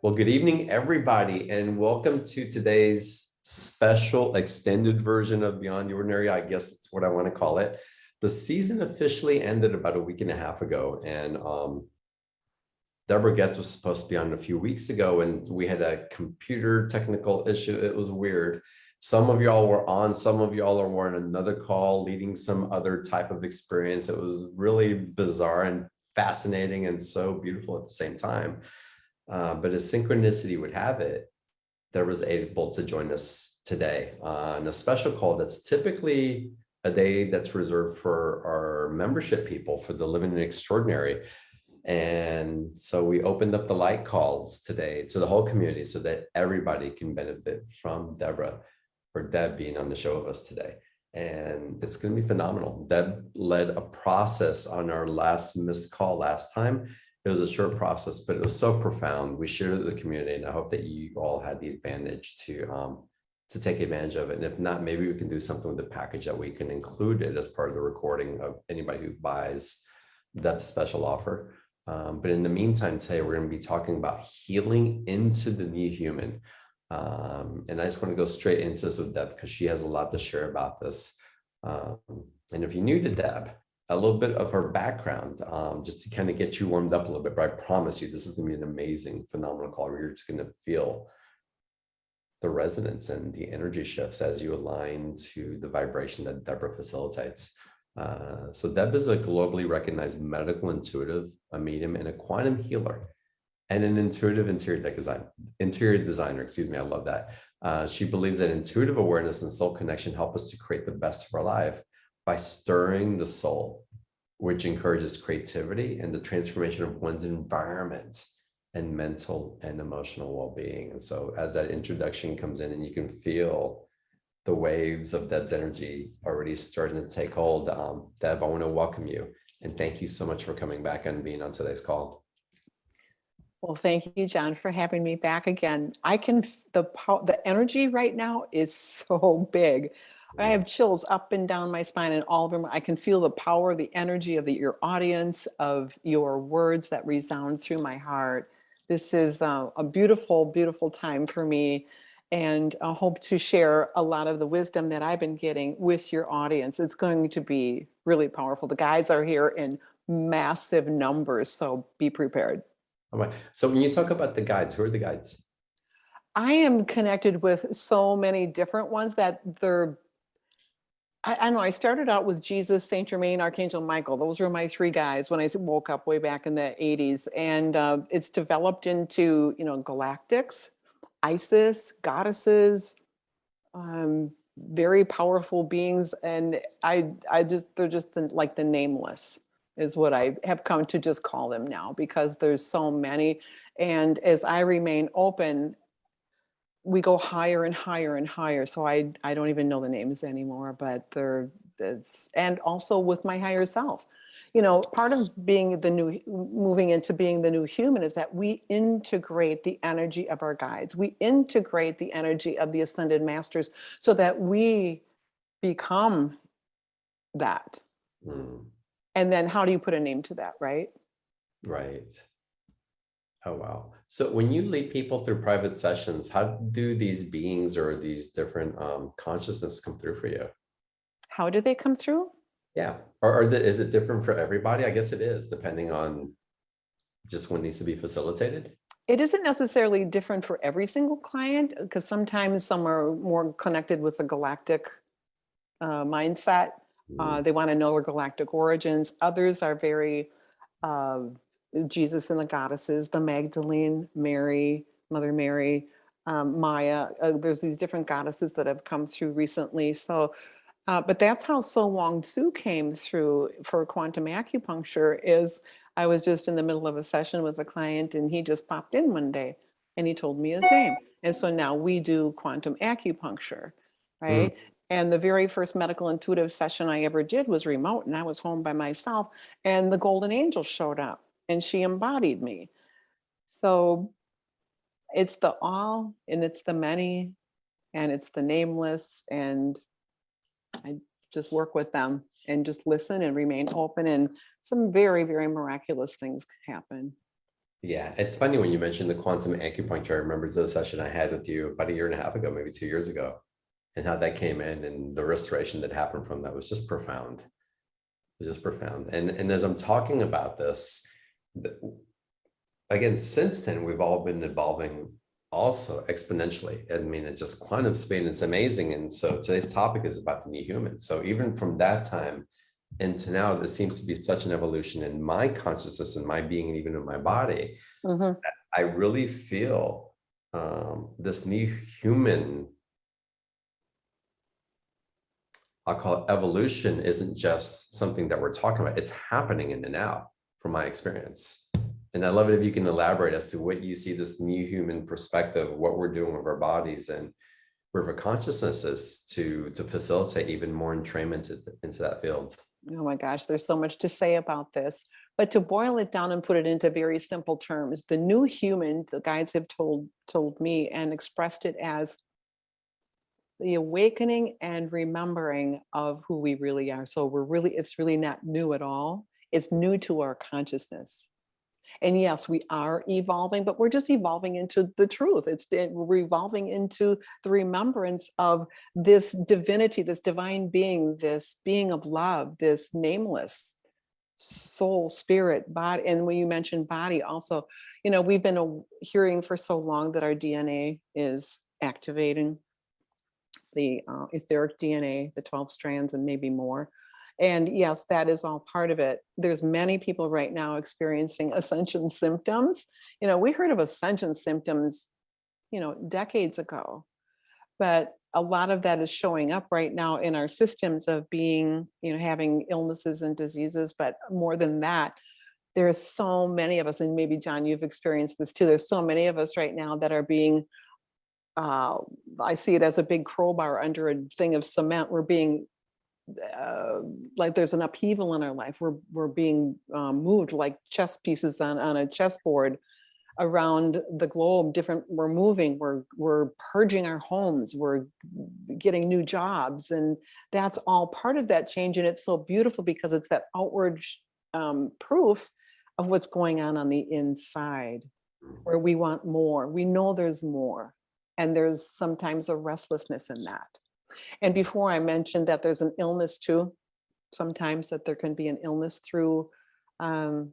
Well, good evening, everybody, and welcome to today's special extended version of Beyond the Ordinary. I guess that's what I want to call it. The season officially ended about a week and a half ago, and Debrah Goetz was supposed to be on a few weeks ago, and we had a computer technical issue. It was weird. Some of y'all were on, some of y'all were on another call, leading some other type of experience. It was really bizarre and fascinating and so beautiful at the same time. But as synchronicity would have it, Debrah was able to join us today on a special call that's typically a day that's reserved for our membership people for the Living in Extraordinary. And so we opened up the light calls today to the whole community so that everybody can benefit from Debrah or Deb being on the show with us today. And it's going to be phenomenal. Deb led a process on our last missed call last time. It was a short process, but it was so profound. We shared it with the community, and I hope that you all had the advantage to take advantage of it. And if not, maybe we can do something with the package that we can include it as part of the recording of anybody who buys that special offer. But in the meantime, today we're going to be talking about healing into the new human. And I just want to go straight into this with Deb because she has a lot to share about this. And if you're new to Deb, a little bit of her background, just to kind of get you warmed up a little bit, but I promise you, this is going to be an amazing, phenomenal call where you're just going to feel the resonance and the energy shifts as you align to the vibration that Debrah facilitates. So Deb is a globally recognized medical intuitive, a medium, and a quantum healer, and an intuitive interior designer. Excuse me, I love that. She believes that intuitive awareness and soul connection help us to create the best of our life by stirring the soul, which encourages creativity and the transformation of one's environment and mental and emotional well-being. And so as that introduction comes in and you can feel the waves of Deb's energy already starting to take hold, Deb, I want to welcome you and thank you so much for coming back and being on today's call. Well, thank you, John, for having me back again. The energy right now is so big. I have chills up and down my spine and all of them. I can feel the power, the energy of your audience, of your words that resound through my heart. This is a beautiful, beautiful time for me. And I hope to share a lot of the wisdom that I've been getting with your audience. It's going to be really powerful. The guides are here in massive numbers, so be prepared. All right. So when you talk about the guides, who are the guides? I am connected with so many different ones that I know I started out with Jesus, Saint Germain, Archangel Michael. Those were my three guys when I woke up way back in the 80s. And it's developed into, galactics, Isis, goddesses, very powerful beings. And they're just like the nameless is what I have come to just call them now, because there's so many. And as I remain open, we go higher and higher and higher. So I don't even know the names anymore, but and also with my higher self. Part of moving into being the new human is that we integrate the energy of our guides. We integrate the energy of the ascended masters so that we become that. Mm. And then how do you put a name to that, right? Right. Oh, wow. So when you lead people through private sessions, how do these beings or these different consciousness come through for you? How do they come through? Yeah. Or is it different for everybody? I guess it is, depending on just what needs to be facilitated. It isn't necessarily different for every single client, because sometimes some are more connected with the galactic mindset. They want to know their galactic origins. Others are very Jesus and the goddesses, the Magdalene, Mary, Mother Mary, Maya. There's these different goddesses that have come through recently. So, but that's how So Wong Tzu came through for quantum acupuncture. Is I was just in the middle of a session with a client, and he just popped in one day, and he told me his name. And so now we do quantum acupuncture, right? And the very first medical intuitive session I ever did was remote, and I was home by myself, and the golden angel showed up. And she embodied me. So it's the all, and it's the many, and it's the nameless. And I just work with them and just listen and remain open. And some very, very miraculous things happen. Yeah, it's funny when you mentioned the quantum acupuncture. I remember the session I had with you about a year and a half ago, maybe 2 years ago, and how that came in and the restoration that happened from that was just profound. It was just profound. And as I'm talking about this, again, since then, we've all been evolving also exponentially. I mean, it just quantum speed, it's amazing. And so today's topic is about the new human. So even from that time into now, there seems to be such an evolution in my consciousness and my being, and even in my body. Mhm. I really feel this new human, I'll call it evolution, isn't just something that we're talking about. It's happening in the now, from my experience. And I love it if you can elaborate as to what you see this new human perspective, what we're doing with our bodies and with our consciousnesses to facilitate even more entrainment into that field. Oh my gosh, there's so much to say about this. But to boil it down and put it into very simple terms, the new human, the guides have told me and expressed it as the awakening and remembering of who we really are. So it's really not new at all. It's new to our consciousness. And yes, we are evolving, but we're just evolving into the truth. We're evolving into the remembrance of this divinity, this divine being, this being of love, this nameless soul, spirit, body. And when you mentioned body also, we've been hearing for so long that our DNA is activating the etheric DNA, the 12 strands and maybe more. And yes, that is all part of it. There's many people right now experiencing ascension symptoms. We heard of ascension symptoms, decades ago, but a lot of that is showing up right now in our systems of being, having illnesses and diseases. But more than that, there's so many of us, and maybe John, you've experienced this too. There's so many of us right now that are being I see it as a big crowbar under a thing of cement. We're being like there's an upheaval in our life. We're being moved like chess pieces on a chessboard around the globe. We're moving. We're purging our homes. We're getting new jobs, and that's all part of that change. And it's so beautiful because it's that outward proof of what's going on the inside, where we want more. We know there's more. And there's sometimes a restlessness in that. And before I mentioned that there's an illness too, sometimes that there can be an illness through our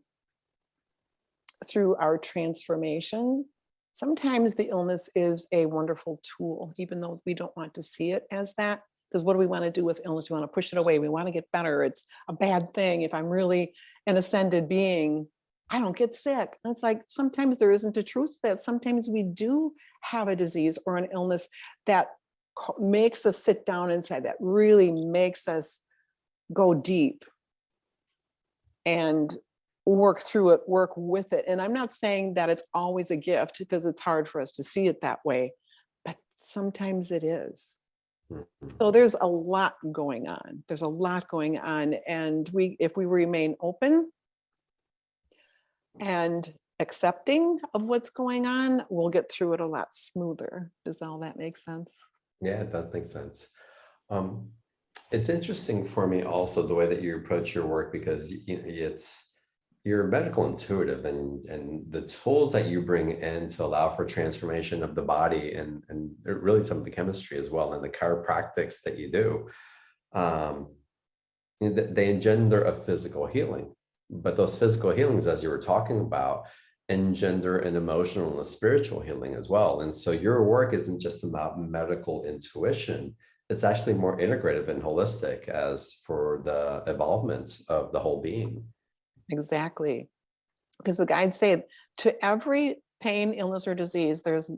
transformation. Sometimes the illness is a wonderful tool, even though we don't want to see it as that. Because what do we want to do with illness? We want to push it away. We want to get better. It's a bad thing. If I'm really an ascended being, I don't get sick. And it's like, sometimes there isn't a truth to that. Sometimes we do have a disease or an illness that makes us sit down inside, that really makes us go deep and work through it, work with it. And I'm not saying that it's always a gift, because it's hard for us to see it that way, but sometimes it is. So there's a lot going on. There's a lot going on. And if we remain open and accepting of what's going on, we'll get through it a lot smoother. Does all that make sense? Yeah, it does make sense. It's interesting for me also the way that you approach your work, because you're a medical intuitive, and the tools that you bring in to allow for transformation of the body and really some of the chemistry as well, and the chiropractics that you do, they engender a physical healing. But those physical healings, as you were talking about, engender an emotional and a spiritual healing as well. And so your work isn't just about medical intuition. It's actually more integrative and holistic as for the evolvement of the whole being. Exactly. Because the guides say to every pain, illness, or disease, there's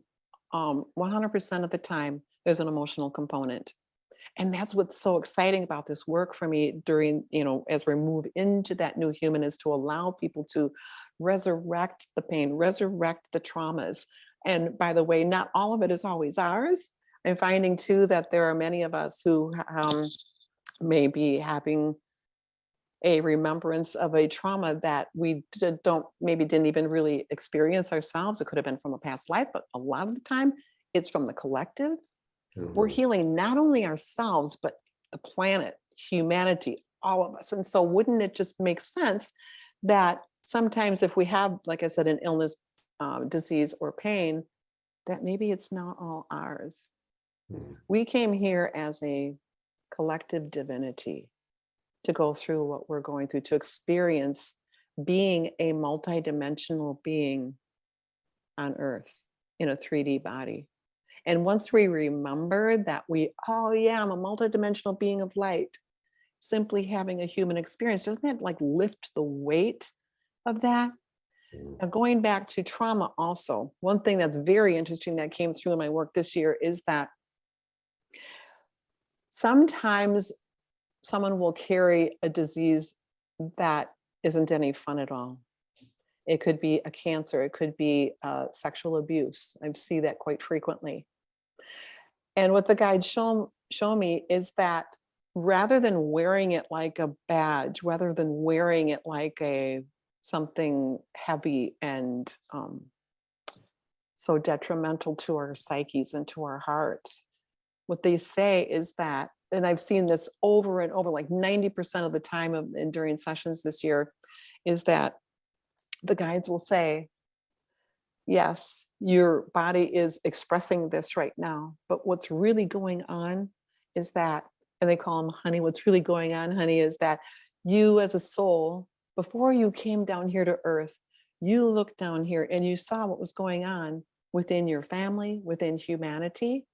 100% of the time, there's an emotional component. And that's what's so exciting about this work for me during, as we move into that new human, is to allow people to resurrect the pain, resurrect the traumas. And by the way, not all of it is always ours. I'm finding too that there are many of us who may be having a remembrance of a trauma that we didn't even really experience ourselves. It could have been from a past life, but a lot of the time it's from the collective. We're healing not only ourselves, but the planet, humanity, all of us. And so wouldn't it just make sense that sometimes if we have, like I said, an illness, disease, or pain, that maybe it's not all ours. Mm. We came here as a collective divinity to go through what we're going through, to experience being a multidimensional being on earth in a 3D body. And once we remember that oh yeah, I'm a multidimensional being of light, simply having a human experience, doesn't that like lift the weight of that? Mm. Now, going back to trauma also, one thing that's very interesting that came through in my work this year is that sometimes someone will carry a disease that isn't any fun at all. It could be a cancer, it could be sexual abuse. I see that quite frequently. And what the guides show me is that rather than wearing it like a badge, rather than wearing it like something heavy and so detrimental to our psyches and to our hearts, what they say is that, and I've seen this over and over, like 90% of the time and during sessions this year, is that the guides will say, yes, your body is expressing this right now, but what's really going on is that, and they call them honey, what's really going on, honey, is that you as a soul, before you came down here to earth, you looked down here and you saw what was going on within your family, within humanity.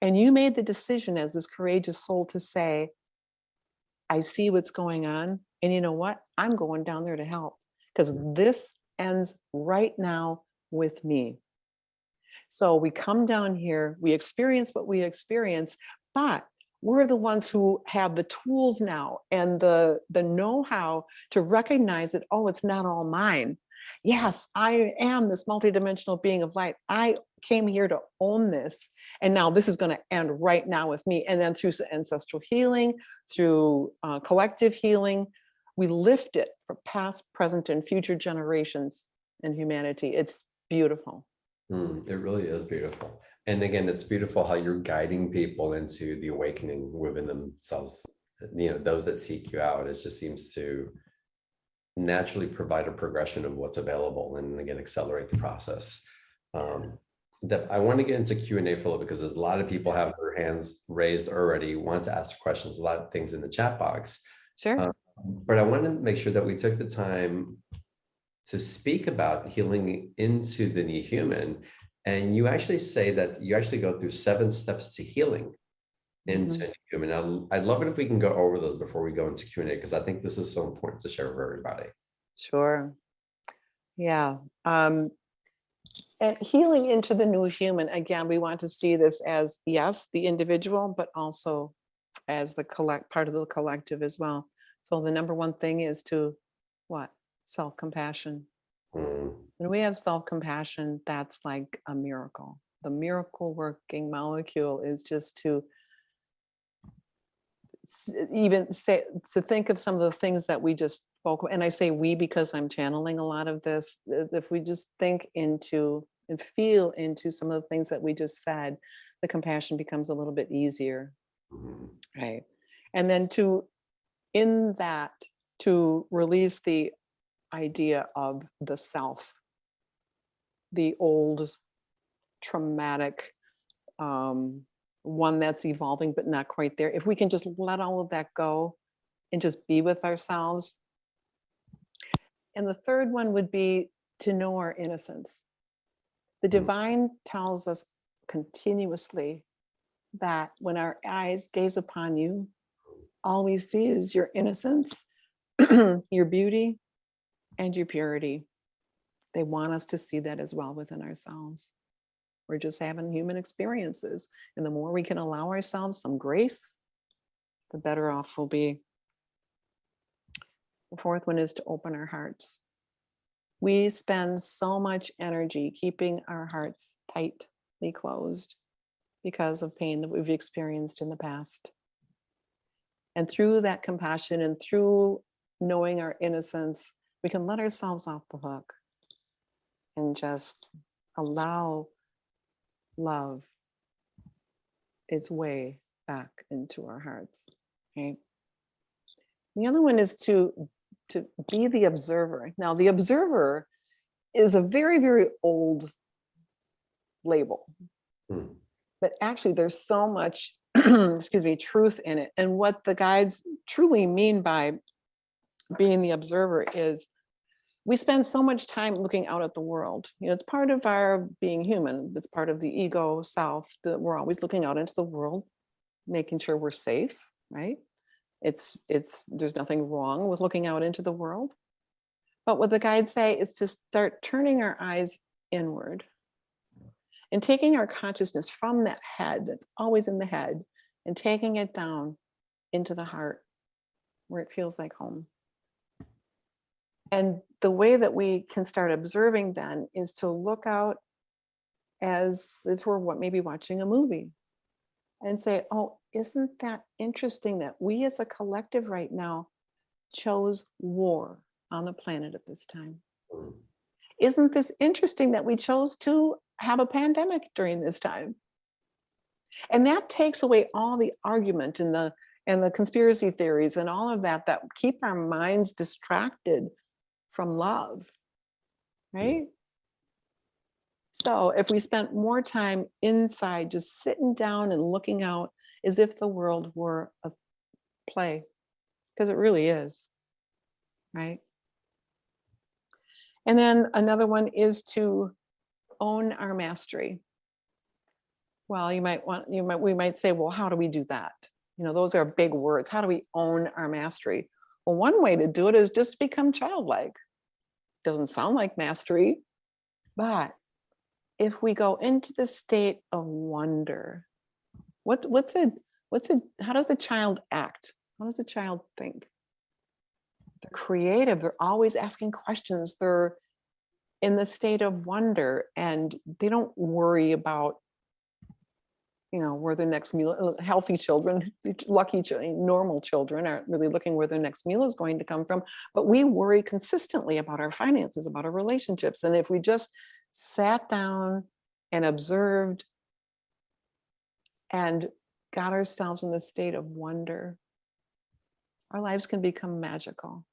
And you made the decision as this courageous soul to say, I see what's going on. And you know what? I'm going down there to help because this ends right now with me. So we come down here, we experience what we experience, but we're the ones who have the tools now and the know-how to recognize that, oh, it's not all mine. Yes, I am this multidimensional being of light. I came here to own this. And now this is going to end right now with me. And then through ancestral healing, through collective healing, we lift it for past, present, and future generations in humanity. It's beautiful. It really is beautiful. And again, it's beautiful how you're guiding people into the awakening within themselves. Those that seek you out, it just seems to naturally provide a progression of what's available and again, accelerate the process. That I want to get into Q&A for a little because there's a lot of people have their hands raised already, want to ask questions, a lot of things in the chat box. Sure. But I want to make sure that we took the time to speak about healing into the new human. And you actually say that you actually go through 7 steps to healing into a new human. I'd love it if we can go over those before we go into Q&A, because I think this is so important to share with everybody. Sure. Yeah. And healing into the new human, again, we want to see this as, yes, the individual, but also as the part of the collective as well. So the number one thing is to what? Self-compassion. When we have self-compassion, that's like a miracle. The miracle working molecule is just to even say, to think of some of the things that we just spoke, and I say we because I'm channeling a lot of this. If we just think into and feel into some of the things that we just said, the compassion becomes a little bit easier, right? And then in that, to release the idea of the self, the old traumatic one that's evolving but not quite there. If we can just let all of that go and just be with ourselves. And the third one would be to know our innocence. The divine tells us continuously that when our eyes gaze upon you, all we see is your innocence, your beauty, and your purity. They want us to see that as well within ourselves. We're just having human experiences. And the more we can allow ourselves some grace, the better off we'll be. The fourth one is to open our hearts. We spend so much energy keeping our hearts tightly closed because of pain that we've experienced in the past. And through that compassion and through knowing our innocence, we can let ourselves off the hook and just allow love its way back into our hearts. Okay. The other one is to to be the observer. Now, the observer is a very, very old label, but actually there's so much, excuse me, truth in it. And what the guides truly mean by being the observer is we spend so much time looking out at the world. You know, it's part of our being human. It's part of the ego self that we're always looking out into the world, making sure we're safe, right? There's nothing wrong with looking out into the world. But what the guides say is to start turning our eyes inward and taking our consciousness from that head that's always in the head and taking it down into the heart where it feels like home. And the way that we can start observing then is to look out as if we're maybe watching a movie and say, oh, isn't that interesting that we as a collective right now chose war on the planet at this time? Isn't this interesting that we chose to have a pandemic during this time? And that takes away all the argument and the conspiracy theories and all of that keep our minds distracted from love, right? So if we spent more time inside, just sitting down and looking out as if the world were a play, because it really is, right? And then another one is to own our mastery. Well, we might say, well, how do we do that? You know, those are big words. How do we own our mastery? Well, one way to do it is just become childlike. Doesn't sound like mastery, but if we go into the state of wonder, how does a child act? How does a child think? They're creative. They're always asking questions. They're in the state of wonder, and they don't worry about, you know, where their next meal. Healthy children, lucky children, normal children aren't really looking where their next meal is going to come from. But we worry consistently about our finances, about our relationships. And if we just sat down and observed and got ourselves in the state of wonder, our lives can become magical.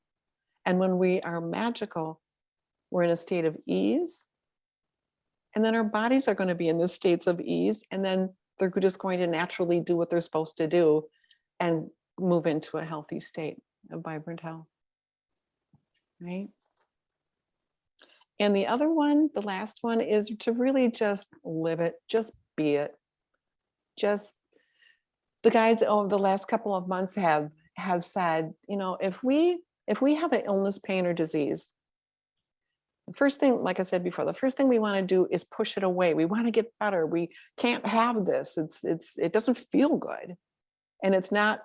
And when we are magical, we're in a state of ease. And then our bodies are going to be in the states of ease. And then they're just going to naturally do what they're supposed to do and move into a healthy state of vibrant health, right? And the other one, the last one, is to really just live it, just be it. Just, the guides over the last couple of months have said, you know, if we have an illness, pain, or disease, the first thing, like I said before, the first thing we want to do is push it away. We want to get better. We can't have this. It doesn't feel good. And it's not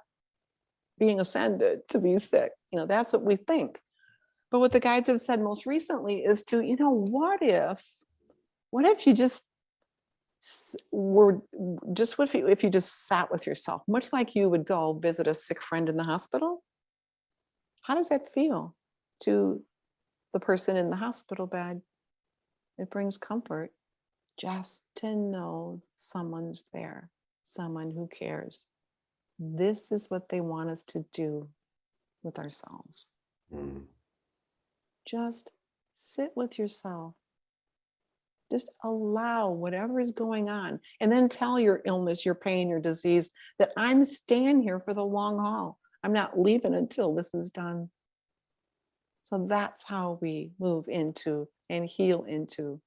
being ascended to be sick. You know, that's what we think. But what the guides have said most recently is to, you know, what if you just if you just sat with yourself, much like you would go visit a sick friend in the hospital? How does that feel to the person in the hospital bed? It brings comfort just to know someone's there, someone who cares. This is what they want us to do with ourselves. Just sit with yourself. Just allow whatever is going on, and then tell your illness, your pain, your disease that I'm staying here for the long haul. I'm not leaving until this is done. So that's how we move into and heal into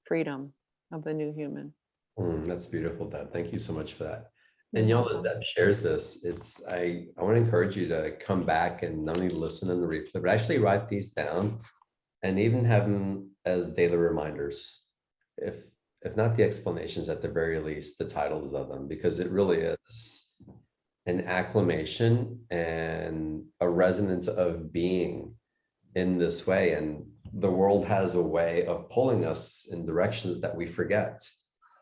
freedom of the new human. That's beautiful, Deb. Thank you so much for that. And y'all, as Deb shares this, I want to encourage you to come back and not only listen in the replay, but actually write these down and even have them as daily reminders. If not the explanations, at the very least, the titles of them, because it really is an acclamation and a resonance of being in this way. And the world has a way of pulling us in directions that we forget.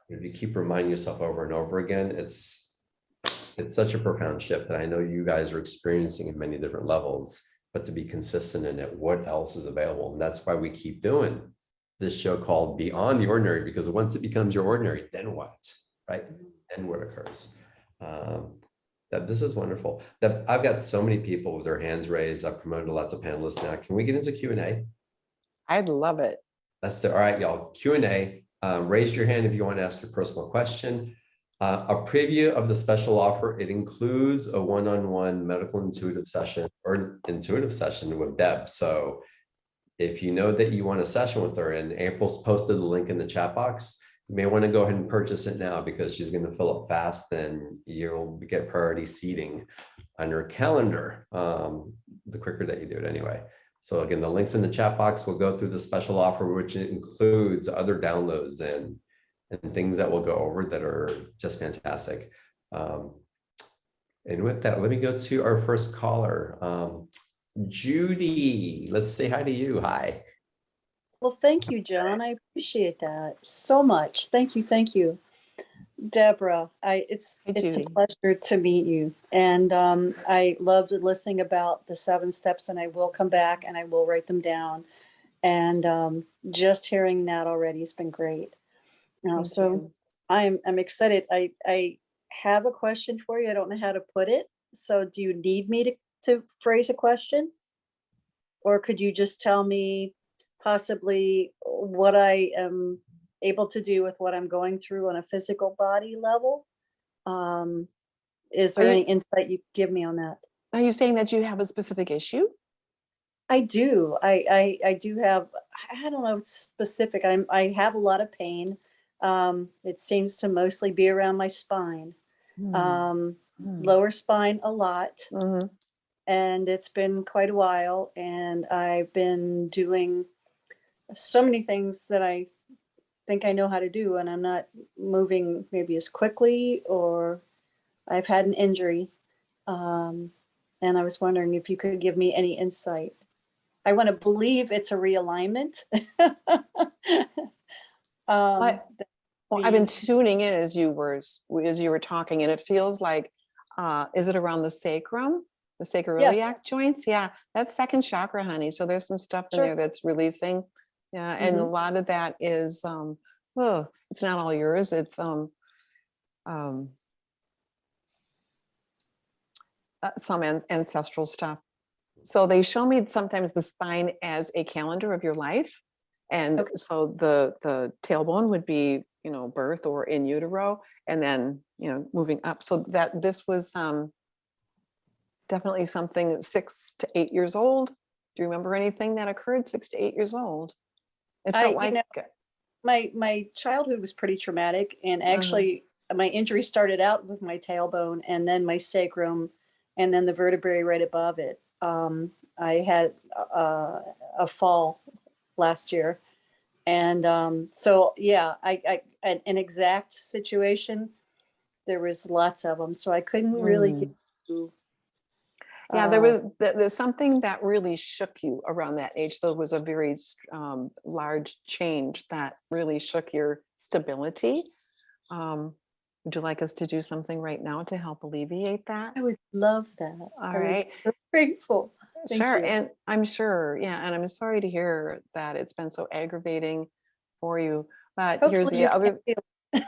If you keep reminding yourself over and over again, it's such a profound shift that I know you guys are experiencing in many different levels, but to be consistent in it, what else is available? And that's why we keep doing this show called Beyond the Ordinary, because once it becomes your ordinary, then what, right? Then what occurs? That this is wonderful. That I've got so many people with their hands raised. I've promoted lots of panelists now. Can we get into Q&A? I'd love it. All right, y'all. Q&A. Raise your hand if you want to ask your personal question. A preview of the special offer. It includes a one-on-one medical intuitive session or intuitive session with Deb. So if you know that you want a session with her, and April's posted the link in the chat box, you may want to go ahead and purchase it now because she's going to fill up fast and you'll get priority seating on your calendar the quicker that you do it anyway. So again, the links in the chat box will go through the special offer, which includes other downloads and things that we'll go over that are just fantastic. And with that, let me go to our first caller. Judy, let's say hi to you. Hi. Well, thank you, John. I appreciate that so much. Thank you. Thank you. Deborah, it's a Judy. pleasure to meet you. And I loved listening about the 7 steps, and I will come back and I will write them down. And just hearing that already has been great. So I'm excited. I have a question for you. I don't know how to put it. So do you need me to phrase a question? Or could you just tell me possibly what I am able to do with what I'm going through on a physical body level? Is there any insight you could give me on that? Are you saying that you have a specific issue? I do. I do have, I don't know, it's specific. I have a lot of pain. It seems to mostly be around my spine. Lower spine a lot. And it's been quite a while. And I've been doing so many things that I think I know how to do, and I'm not moving maybe as quickly, or I've had an injury. And I was wondering if you could give me any insight. I want to believe it's a realignment. Well, I've been tuning in as you were talking, and it feels like, is it around the sacrum, the sacroiliac Yes. joints? Yeah, that's second chakra, honey. So there's some stuff in Sure. there that's releasing. Yeah, and a lot of that is, it's not all yours. It's some ancestral stuff. So they show me sometimes the spine as a calendar of your life. And Okay. so the tailbone would be, birth or in utero, and then, moving up. So that this was definitely something 6 to 8 years old. Do you remember anything that occurred 6 to 8 years old? It felt like my childhood was pretty traumatic, and actually my injury started out with my tailbone and then my sacrum and then the vertebrae right above it. I had a fall last year, and so yeah, an exact situation, there was lots of them, so I couldn't really get to. Yeah, there's something that really shook you around that age. So it was a very large change that really shook your stability. Would you like us to do something right now to help alleviate that? I would love that. All right. I'm grateful. Thank Sure. you. And I'm sure, yeah, and I'm sorry to hear that it's been so aggravating for you. But here's Hopefully the you other. can't feel it.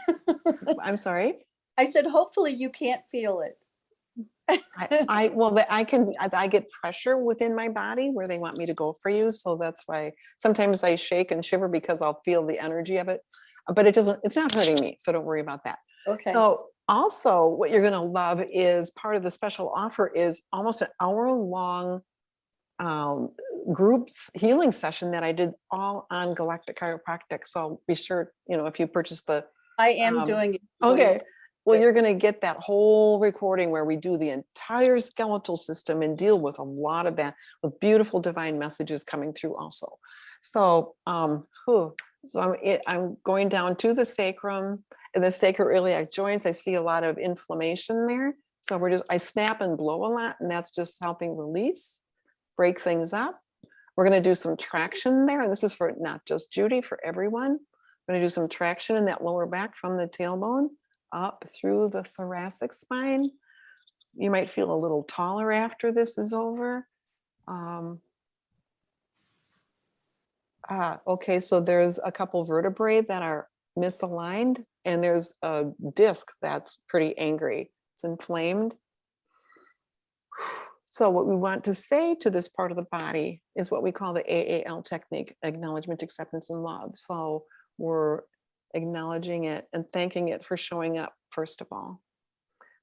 I'm sorry. I said, hopefully you can't feel it. I get pressure within my body where they want me to go for you. So that's why sometimes I shake and shiver because I'll feel the energy of it, but it's not hurting me. So don't worry about that. Okay. So also what you're going to love is part of the special offer is almost an hour-long groups healing session that I did all on Galactic Chiropractic. So be sure, if you purchase the. I am doing it. Okay. Well, you're going to get that whole recording where we do the entire skeletal system and deal with a lot of that with beautiful divine messages coming through also. So, I'm going down to the sacrum and the sacroiliac joints. I see a lot of inflammation there. So I snap and blow a lot, and that's just helping release, break things up. We're going to do some traction there. And this is for not just Judy, for everyone. We're going to do some traction in that lower back from the tailbone up through the thoracic spine. You might feel a little taller after this is over. Okay, so there's a couple vertebrae that are misaligned, and there's a disc that's pretty angry. It's inflamed. So what we want to say to this part of the body is what we call the AAL technique, acknowledgement, acceptance, and love. So we're acknowledging it and thanking it for showing up, first of all.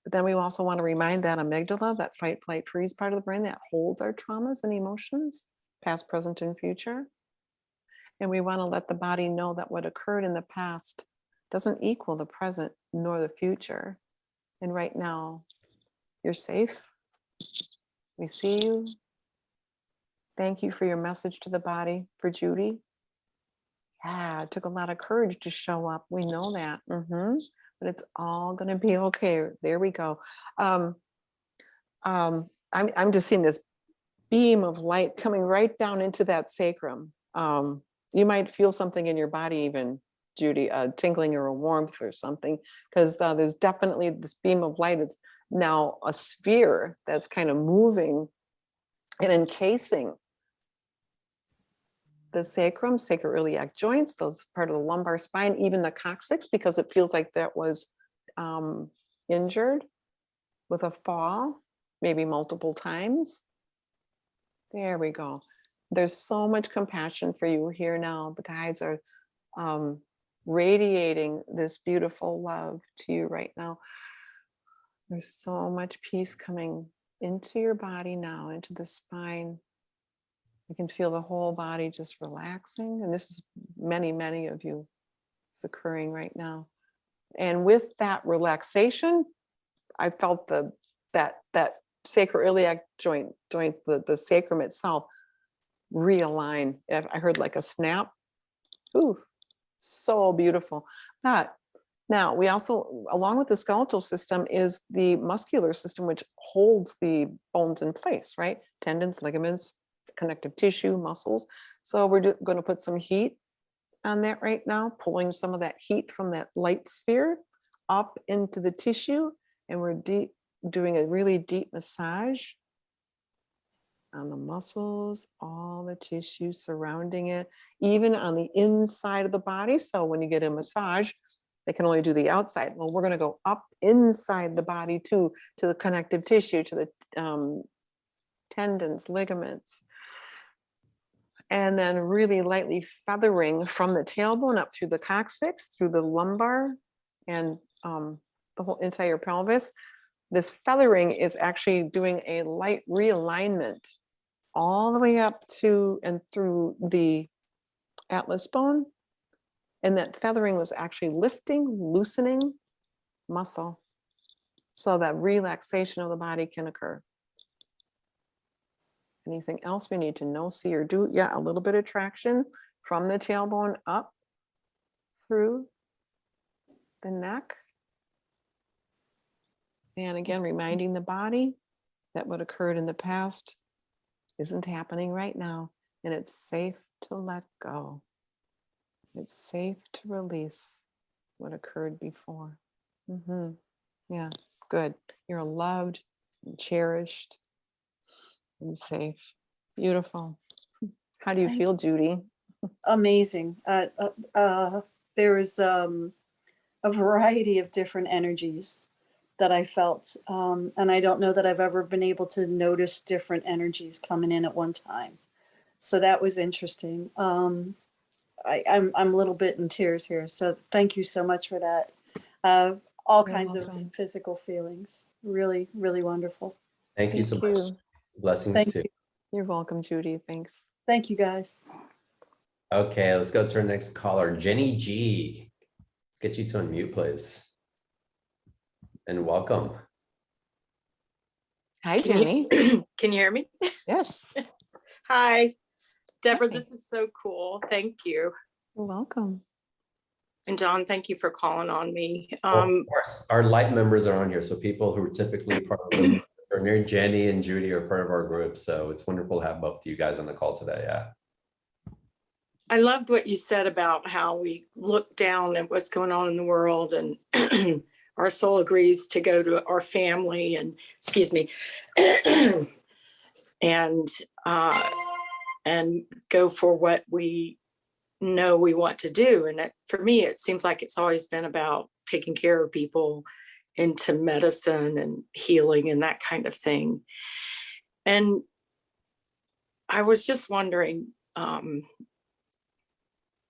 But then we also want to remind that amygdala, that fight, flight, freeze part of the brain that holds our traumas and emotions, past, present, and future. And we want to let the body know that what occurred in the past doesn't equal the present nor the future. And right now, you're safe. We see you. Thank you for your message to the body for Judy. Yeah, it took a lot of courage to show up. We know that. But it's all going to be okay. There we go. I'm just seeing this beam of light coming right down into that sacrum. You might feel something in your body even, Judy, tingling or a warmth or something, because there's definitely this beam of light is now a sphere that's kind of moving and encasing the sacrum, sacroiliac joints, those part of the lumbar spine, even the coccyx, because it feels like that was injured with a fall, maybe multiple times. There we go. There's so much compassion for you here now. The guides are radiating this beautiful love to you right now. There's so much peace coming into your body now, into the spine. You can feel the whole body just relaxing. And this is many, many of you. It's occurring right now. And with that relaxation, I felt that sacroiliac joint, the sacrum itself realign. I heard like a snap. Ooh, so beautiful. But now we also, along with the skeletal system, is the muscular system, which holds the bones in place, right? Tendons, ligaments, connective tissue, muscles. So we're going to put some heat on that right now, pulling some of that heat from that light sphere up into the tissue. And we're doing a really deep massage on the muscles, all the tissue surrounding it, even on the inside of the body. So when you get a massage, they can only do the outside. Well, we're going to go up inside the body too, to the connective tissue, to the tendons, ligaments, and then really lightly feathering from the tailbone up through the coccyx, through the lumbar, and the whole entire pelvis. This feathering is actually doing a light realignment all the way up to and through the atlas bone. And that feathering was actually lifting, loosening muscle so that relaxation of the body can occur. Anything else we need to know, see, or do? Yeah, a little bit of traction from the tailbone up through the neck. And again, reminding the body that what occurred in the past isn't happening right now, and it's safe to let go. It's safe to release what occurred before. Yeah, good. You're loved and cherished and safe. Beautiful. How do you feel, Judy? Amazing. There was a variety of different energies that I felt. And I don't know that I've ever been able to notice different energies coming in at one time. So that was interesting. I'm a little bit in tears here. So thank you so much for that. All You're kinds welcome. of physical feelings. Really, really wonderful. Thank you so much. Blessings Thank too. you. You're welcome, Judy. Thanks. Thank you, guys. Okay, let's go to our next caller, Jenny G. Let's get you to unmute, please. And welcome. Hi, Jenny. Can you hear me? Yes. Hi, Deborah. Hi. This is so cool. Thank you. You're welcome. And John, thank you for calling on me. Of course, our light members are on here. So people who are typically part of the near Jenny and Judy are part of our group. So it's wonderful to have both of you guys on the call today. Yeah. I loved what you said about how we look down at what's going on in the world and our soul agrees to go to our family and, excuse me, and go for what we know we want to do. And for me, it seems like it's always been about taking care of people into medicine and healing and that kind of thing. And I was just wondering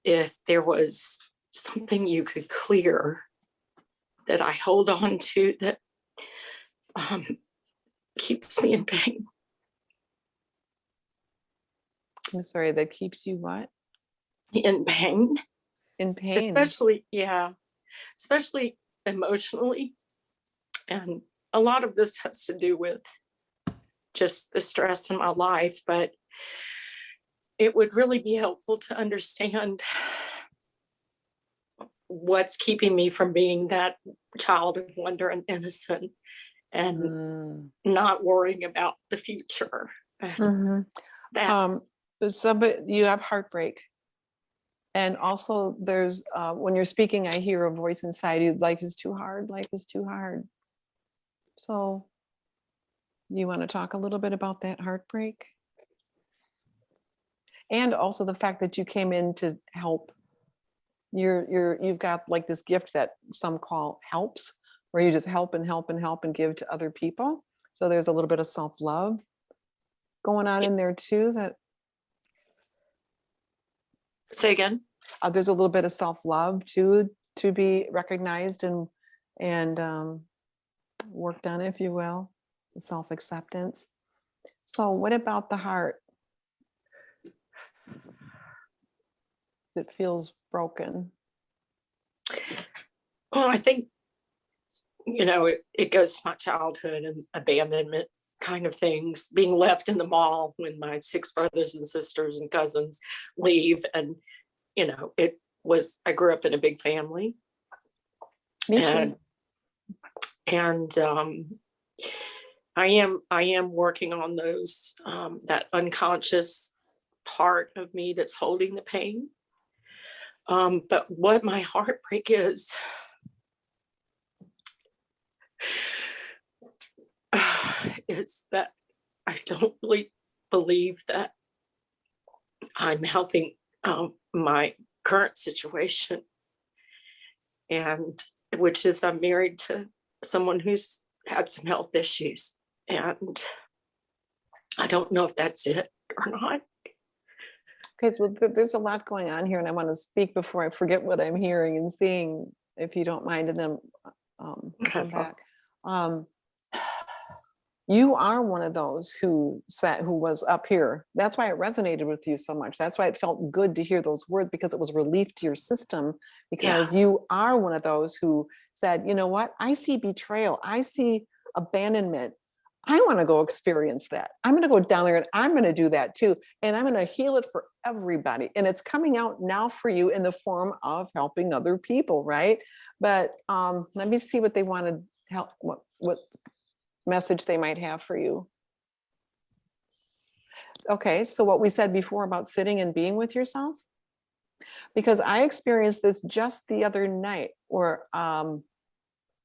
if there was something you could clear that I hold on to that keeps me in pain. I'm sorry, that keeps you what? In pain, In pain. especially emotionally. And a lot of this has to do with just the stress in my life, but it would really be helpful to understand what's keeping me from being that child of wonder and innocent and not worrying about the future. And that But you have heartbreak. And also there's, when you're speaking, I hear a voice inside you, life is too hard, life is too hard. So you want to talk a little bit about that heartbreak? And also the fact that you came in to help. You've got like this gift that some call helps, where you just help and help and help and give to other people. So there's a little bit of self-love going on in there too. That say again. There's a little bit of self-love too, to be recognized and worked on, if you will, self-acceptance. So what about the heart? It feels broken. Well, I think, it goes to my childhood and abandonment kind of things, being left in the mall when my 6 brothers and sisters and cousins leave. And, I grew up in a big family. Me too. And I am working on those, that unconscious part of me that's holding the pain. But what my heartbreak is that I don't really believe that I'm helping my current situation, and which is I'm married to someone who's had some health issues, and I don't know if that's it or not. Okay, so there's a lot going on here, and I want to speak before I forget what I'm hearing and seeing, if you don't mind, and then come back. You are one of those who was up here. That's why it resonated with you so much. That's why it felt good to hear those words, because it was relief to your system, because you are one of those who said, you know what, I see betrayal, I see abandonment. I want to go experience that. I'm going to go down there and I'm going to do that too. And I'm going to heal it for everybody. And it's coming out now for you in the form of helping other people, right? But let me see what they want to help, what message they might have for you. Okay, so what we said before about sitting and being with yourself, because I experienced this just the other night, where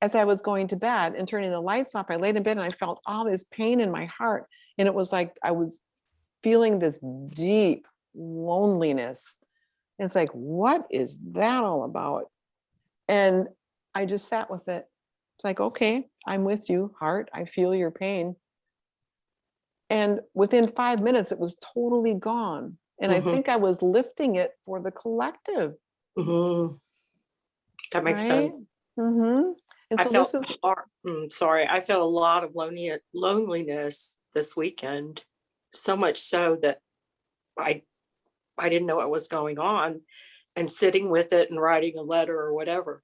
as I was going to bed and turning the lights off, I laid in bed and I felt all this pain in my heart. And it was like I was feeling this deep loneliness. And it's like, what is that all about? And I just sat with it. It's like, okay, I'm with you, heart. I feel your pain. And within 5 minutes, it was totally gone. And I think I was lifting it for the collective. That makes right? sense. And so this is, I felt a lot of loneliness this weekend, so much so that I didn't know what was going on, and sitting with it and writing a letter or whatever.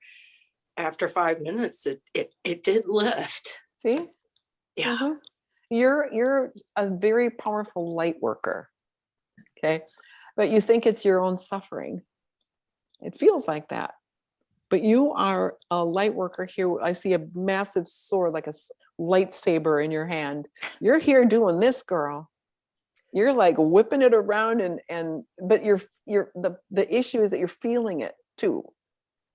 After 5 minutes, it did lift. see, Yeah. you're a very powerful light worker, okay? But you think it's your own suffering. It feels like that. But you are a light worker here. I see a massive sword, like a lightsaber in your hand. You're here doing this, girl. You're like whipping it around, but the issue is that you're feeling it too.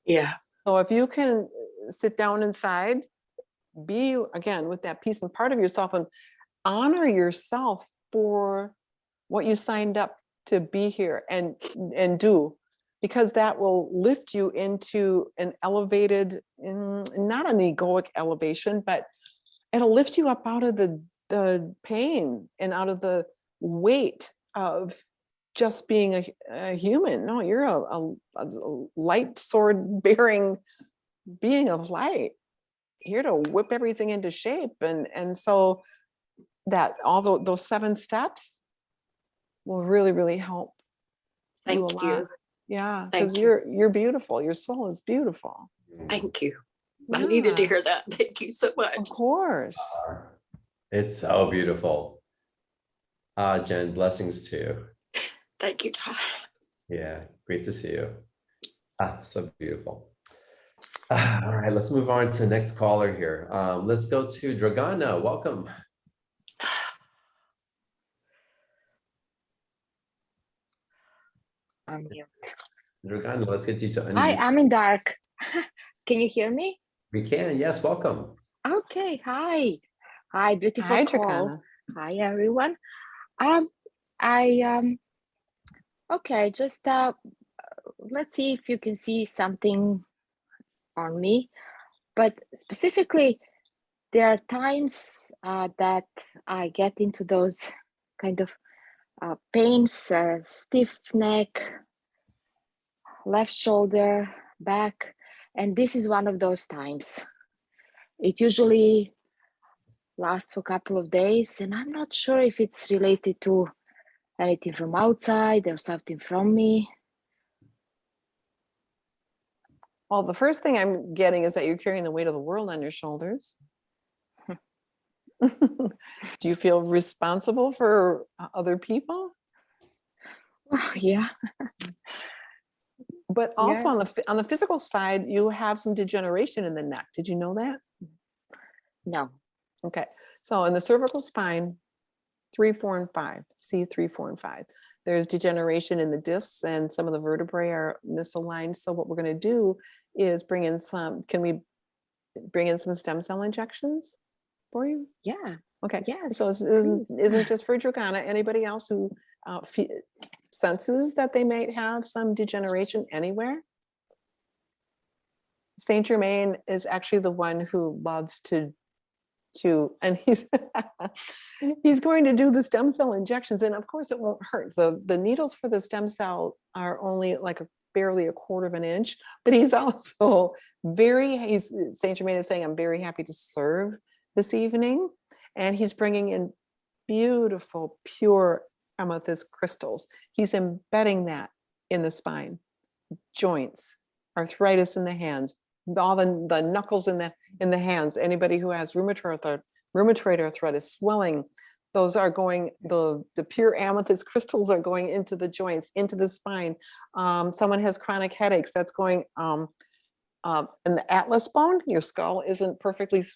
Yeah. So if you can sit down inside, be again with that peace and part of yourself, and honor yourself for what you signed up to be here and do. Because that will lift you into an elevated, not an egoic elevation, but it'll lift you up out of the the pain and out of the weight of just being a human. No, you're a light sword bearing being of light, here to whip everything into shape. And so that all those 7 steps will really, really help you a Thank lot. you. Yeah, Thank because you. you're beautiful. Your soul is beautiful. Thank you. I needed to Yeah, hear that. Thank you so much. of course. It's so beautiful. Jen, blessings to you. Thank you, Todd. Yeah, great to see you. So beautiful. All right, let's move on to the next caller here. Let's go to Dragana. Welcome. I'm mute. Dragana, let's get you to Hi, unmute. I'm in dark. Can you hear me? We can, yes, welcome. Okay, hi. Hi, beautiful Hi, call. Dragana. Hi, everyone. I okay, just let's see if you can see something on me. But specifically, there are times that I get into those kind of pains, stiff neck, left shoulder, back, and this is one of those times. It usually lasts for a couple of days, and I'm not sure if it's related to anything from outside or something from me. Well, the first thing I'm getting is that you're carrying the weight of the world on your shoulders. Do you feel responsible for other people? Yeah, But also yeah. on the physical side, you have some degeneration in the neck. Did you know that? No. Okay. So in the cervical spine, 3, 4, and 5, C3, 4, and 5, there's degeneration in the discs and some of the vertebrae are misaligned. So what we're going to do is bring in some, can we bring in some stem cell injections for you? Yeah. Okay. Yes, So this please. isn't just for Dragana. Anybody else who senses that they might have some degeneration anywhere? Saint Germain is actually the one who loves to and he's going to do the stem cell injections, and of course it won't hurt. The needles for the stem cells are only like barely 1/4 of an inch, but he's also Saint Germain is saying, I'm very happy to serve this evening, and he's bringing in beautiful pure amethyst crystals. He's embedding that in the spine, joints, arthritis in the hands, all the knuckles in the hands. Anybody who has rheumatoid arthritis, swelling, those are going, the pure amethyst crystals are going into the joints, into the spine. Someone has chronic headaches, that's going in the atlas bone. Your skull isn't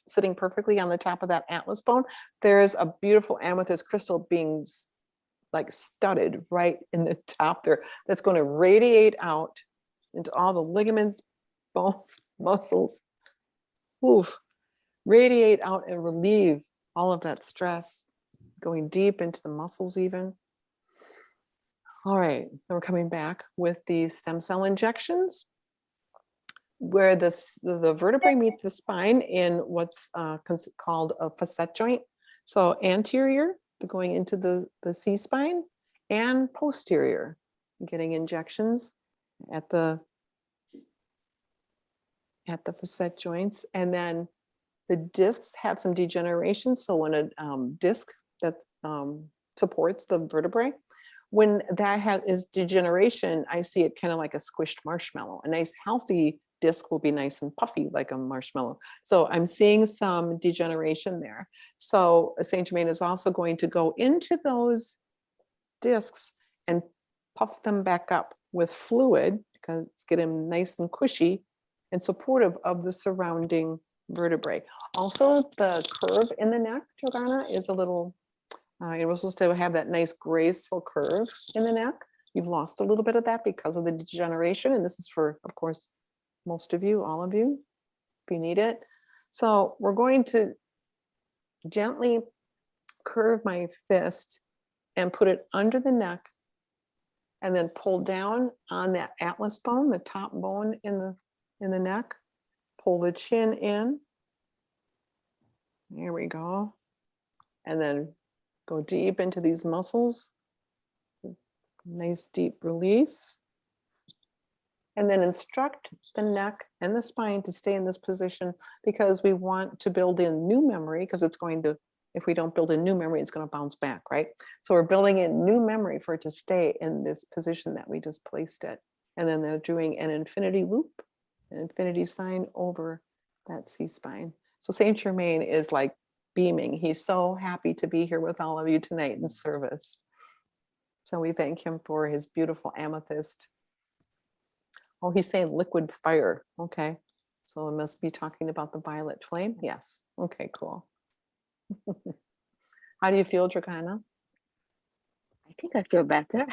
sitting perfectly on the top of that atlas bone. There's a beautiful amethyst crystal being like studded right in the top there, that's going to radiate out into all the ligaments, bones, muscles, radiate out and relieve all of that stress, going deep into the muscles even. All right, then we're coming back with these stem cell injections, where the vertebrae meet the spine in what's called a facet joint. So anterior, going into the C spine, and posterior, getting injections at the facet joints. And then the discs have some degeneration. So when a disc that supports the vertebrae, when that is degeneration, I see it kind of like a squished marshmallow. A nice healthy disc will be nice and puffy like a marshmallow. So I'm seeing some degeneration there. So Saint Germain is also going to go into those discs and puff them back up with fluid, because it's getting them nice and cushy and supportive of the surrounding vertebrae. Also, the curve in the neck, Dragana, is a little, it was supposed to have that nice graceful curve in the neck. You've lost a little bit of that because of the degeneration. And this is for, of course, most of you, all of you, if you need it. So we're going to gently curve my fist and put it under the neck, and then pull down on that atlas bone, the top bone in the neck. Pull the chin in. There we go. and then go deep into these muscles. Nice deep release. And then instruct the neck and the spine to stay in this position, because we want to build in new memory, because it's going to, if we don't build in new memory, it's going to bounce back, right? So we're building in new memory for it to stay in this position that we just placed it. And then they're doing an infinity loop, an infinity sign over that C-spine. So Saint Germain is like beaming. He's so happy to be here with all of you tonight in service. So we thank him for his beautiful amethyst. Oh, he's saying liquid fire. Okay. So it must be talking about the violet flame. Yes. Okay, cool. How do you feel, Dragana? I think I feel better.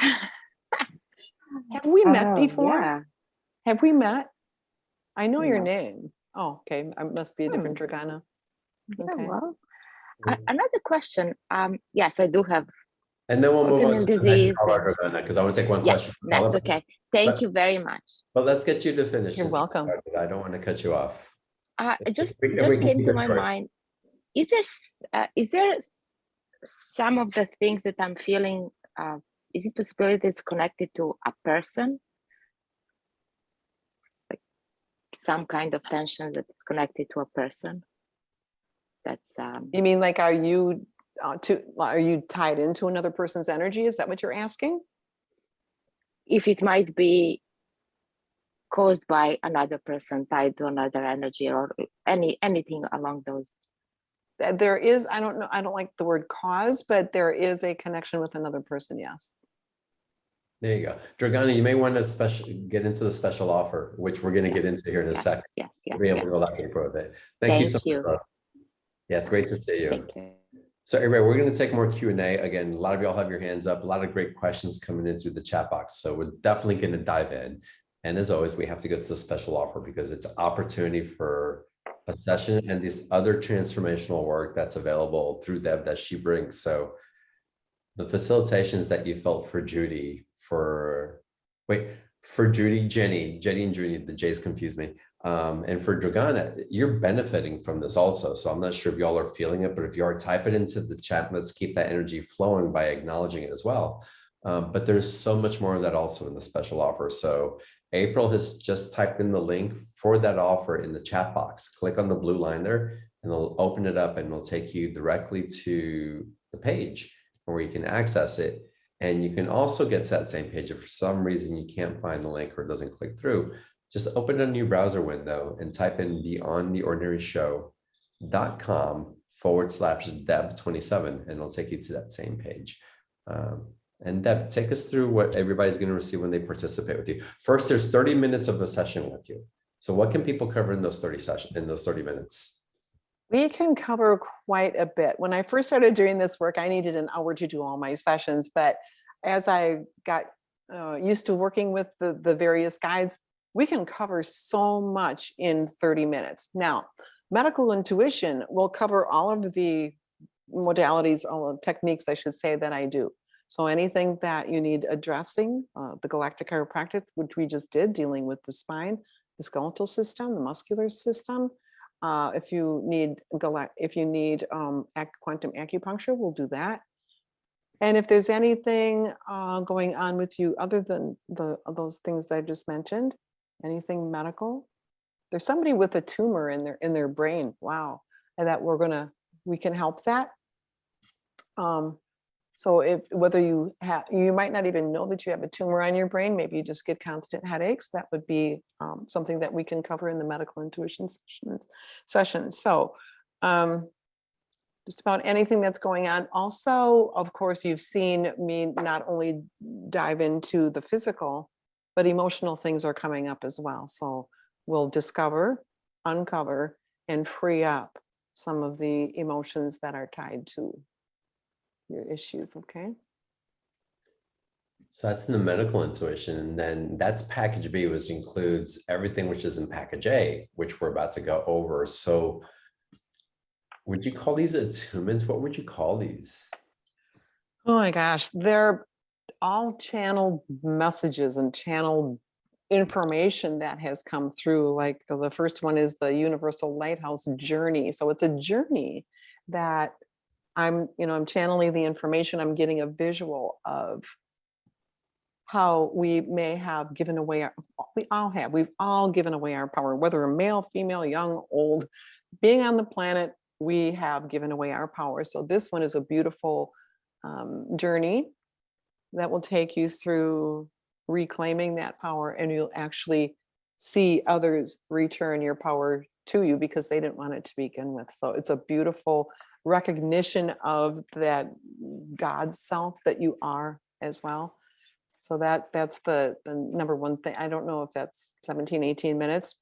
Have we met before? Yeah. Have we met? I know your No. name. Oh, okay. I must be a different Dragana. Yeah, Okay. well, another question. Yes, I do have And then we'll move on autoimmune to the next disease. caller, because I want to take one question. Yes, from that's caller. okay. Thank But- you very much. But let's get you to finish. You're since you welcome. started. I don't want to cut you off. It just we just can came keep to it my short. mind. Is there some of the things that I'm feeling? Is it possibility it's connected to a person? Like some kind of tension that is connected to a person? That's You mean like, are you tied into another person's energy? Is that what you're asking? if it might be caused by another person tied to another energy or anything along those. There is, I don't know, I don't like the word cause, but there is a connection with another person, yes. There you go. Dragana, you may want to get into the special offer, which we're going to get into here in a Yes, second. yes, We'll be able to yes. go that deeper with it. Thank you so much. Love. Yeah, it's great to see you. Thank you. So everybody, we're going to take more Q&A. Again, a lot of y'all have your hands up, a lot of great questions coming in through the chat box. So we're definitely going to dive in. And as always, we have to get to the special offer because it's an opportunity for a session and this other transformational work that's available through Deb that she brings. So the facilitations that you felt for Judy, for Judy, Jenny and Judy, the J's confuse me. And for Dragana, you're benefiting from this also. So I'm not sure if y'all are feeling it, but if you are, type it into the chat. Let's keep that energy flowing by acknowledging it as well. But there's so much more of that also in the special offer. So April has just typed in the link for that offer in the chat box. Click on the blue line there and it'll open it up and it'll take you directly to the page where you can access it. And you can also get to that same page if for some reason you can't find the link or it doesn't click through. Just open a new browser window and type in beyondtheordinaryshow.com/Deb27 and it'll take you to that same page. And Deb, take us through what everybody's going to receive when they participate with you. First, there's 30 minutes of a session with you. So what can people cover in those 30 minutes? We can cover quite a bit. When I first started doing this work, I needed an hour to do all my sessions. But as I got used to working with the various guides, we can cover so much in 30 minutes. Now, medical intuition will cover all of the modalities, all the techniques, I should say, that I do. So anything that you need addressing, the galactic chiropractic, which we just did, dealing with the spine, the skeletal system, the muscular system. If you need quantum acupuncture, we'll do that. And if there's anything going on with you other than those things that I just mentioned, anything medical, there's somebody with a tumor in their brain. Wow, and that we can help that. So whether you might not even know that you have a tumor on your brain, maybe you just get constant headaches, that would be something that we can cover in the medical intuition sessions. So just about anything that's going on. Also, of course, you've seen me not only dive into the physical, but emotional things are coming up as well. So we'll discover, uncover, and free up some of the emotions that are tied to your issues, okay? So that's in the medical intuition. And then that's package B, which includes everything which is in package A, which we're about to go over. So would you call these attunements? What would you call these? Oh my gosh, they're all channeled messages and channeled information that has come through. Like the first one is the Universal Lighthouse Journey. So it's a journey that I'm channeling the information, I'm getting a visual of how we may have given away we've all given away our power, whether we're male, female, young, old, being on the planet, we have given away our power. So this one is a beautiful journey that will take you through reclaiming that power, and you'll actually see others return your power to you because they didn't want it to begin with. So it's a beautiful recognition of that God self that you are as well. So that's the number one thing. I don't know if that's 17, 18 minutes.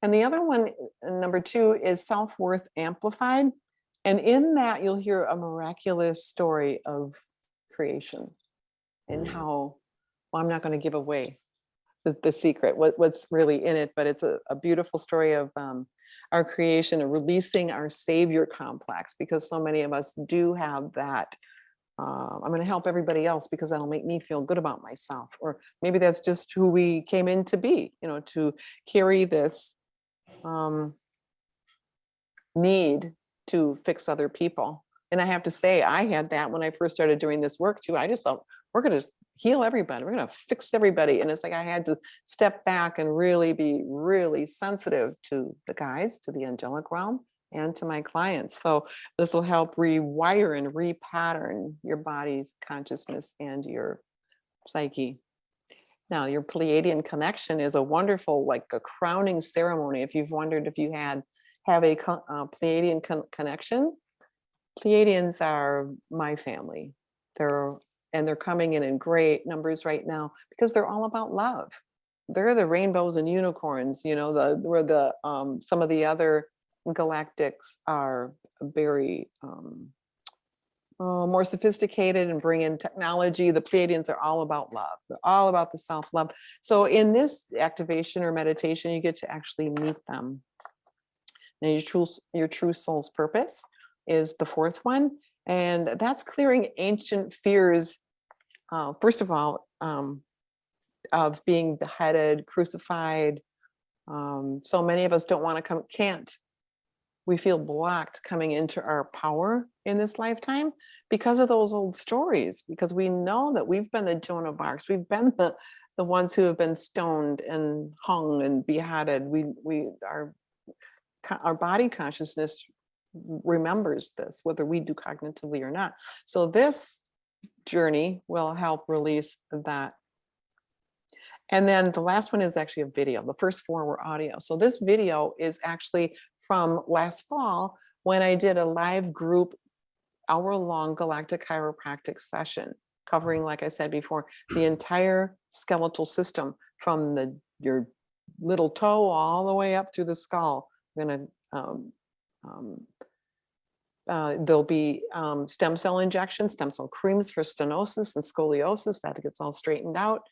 And the other one, number 2, is self-worth amplified. And in that, you'll hear a miraculous story of creation and how, well, I'm not going to give away the secret, what's really in it, but it's a beautiful story of our creation and releasing our savior complex, because so many of us do have that. I'm going to help everybody else because that'll make me feel good about myself. Or maybe that's just who we came in to be, to carry this need to fix other people. And I have to say, I had that when I first started doing this work too. I just thought, we're going to heal everybody. We're going to fix everybody. And it's like, I had to step back and really be really sensitive to the guides, to the angelic realm, and to my clients. So this will help rewire and repattern your body's consciousness and your psyche. Now, your Pleiadian connection is a wonderful, like a crowning ceremony. If you've wondered if you have a Pleiadian connection, Pleiadians are my family. They're coming in great numbers right now because they're all about love. They're the rainbows and unicorns, where some of the other galactics are very more sophisticated and bring in technology. The Pleiadians are all about love. They're all about the self-love. So in this activation or meditation, you get to actually meet them. Now, your true soul's purpose is the 4th one, and that's clearing ancient fears. First of all, of being beheaded, crucified. So many of us don't want to can't. We feel blocked coming into our power in this lifetime because of those old stories, because we know that we've been the Joan of Arcs. We've been the ones who have been stoned and hung and beheaded. Our body consciousness remembers this, whether we do cognitively or not. So this journey will help release that. And then the last one is actually a video. The first 4 were audio. So this video is actually from last fall when I did a live group hour-long galactic chiropractic session covering, like I said before, the entire skeletal system from your little toe all the way up through the skull. I'm going to there'll be stem cell injections, stem cell creams for stenosis and scoliosis. That gets all straightened out,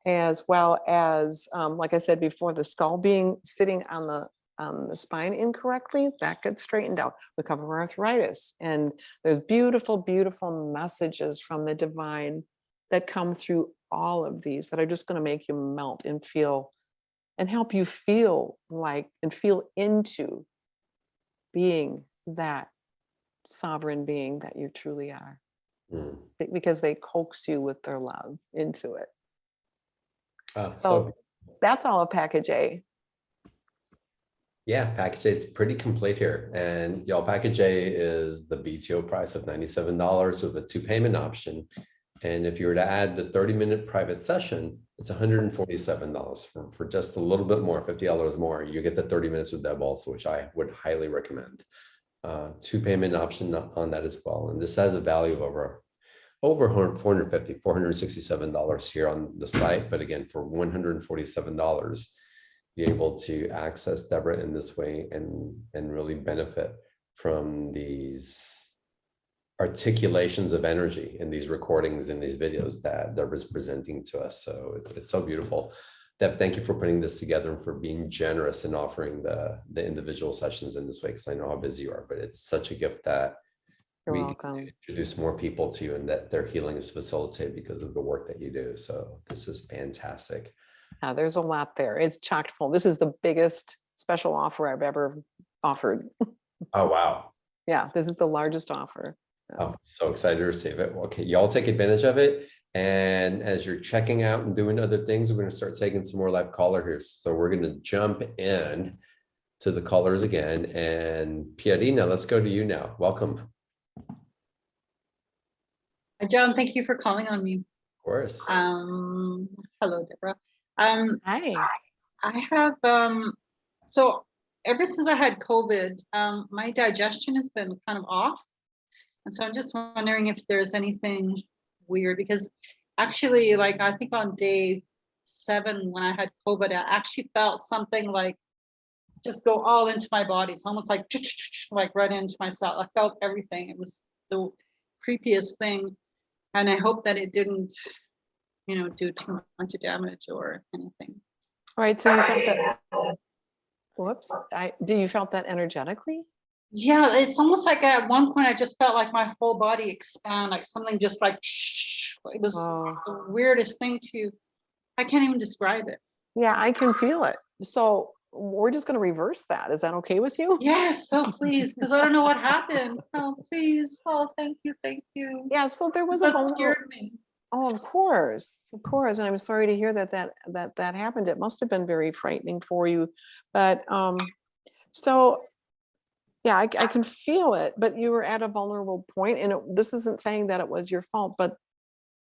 as well as, like I said before, the skull being sitting on the spine incorrectly, that gets straightened out. We cover arthritis, and there's beautiful, beautiful messages from the divine that come through all of these that are just going to make you melt and feel, and help you feel like and feel into being that sovereign being that you truly are, because they coax you with their love into it. So that's all of package A. Yeah, package A, it's pretty complete here. And y'all, package A is the BTO price of $97 with a 2-payment option. And if you were to add the 30-minute private session, it's $147 for just a little bit more, $50 more. You get the 30 minutes with Deb also, which I would highly recommend. 2-payment option on that as well. And this has a value of over $467 here on the site. But again, for $147, be able to access Debrah in this way and really benefit from these articulations of energy in these recordings, in these videos that Debrah's presenting to us. So it's so beautiful. Deb, thank you for putting this together and for being generous and offering the individual sessions in this way, because I know how busy you are, but it's such a gift that You're we welcome. get to introduce more people to you and that their healing is facilitated because of the work that you do. So this is fantastic. Yeah, there's a lot there. It's chock full. This is the biggest special offer I've ever offered. Oh, wow. Yeah, this is the largest offer Oh, so excited to receive it. Well, okay, y'all take advantage of it. And as you're checking out and doing other things, we're going to start taking some more live caller here. So we're going to jump in to the callers again. And Piarino, let's go to you now. Welcome. Hi, John, thank you for calling on me. Of course. Hello, Deborah. Hi. I have so ever since I had COVID, my digestion has been kind of off. And so I'm just wondering if there's anything weird, because actually, like, I think on day 7 when I had COVID, I actually felt something like just go all into my body. It's almost like right into my cell. I felt everything. It was the creepiest thing. And I hope that it didn't, do too much damage or anything. All right, so you felt that, whoops, do you felt that energetically? Yeah, it's almost like at one point I just felt like my whole body expand, like something just like, it was Oh, the weirdest thing I can't even describe it. yeah, I can feel it. So we're just going to reverse that. Is that okay with you? Yes, so please, because I don't know what happened. Oh, please. Oh, thank you. Thank you. Yeah, so there was a That vulnerable. scared me. Oh, of course, and I'm sorry to hear that happened. It must have been very frightening for you, but so yeah, I can feel it. But you were at a vulnerable point, and this isn't saying that it was your fault, but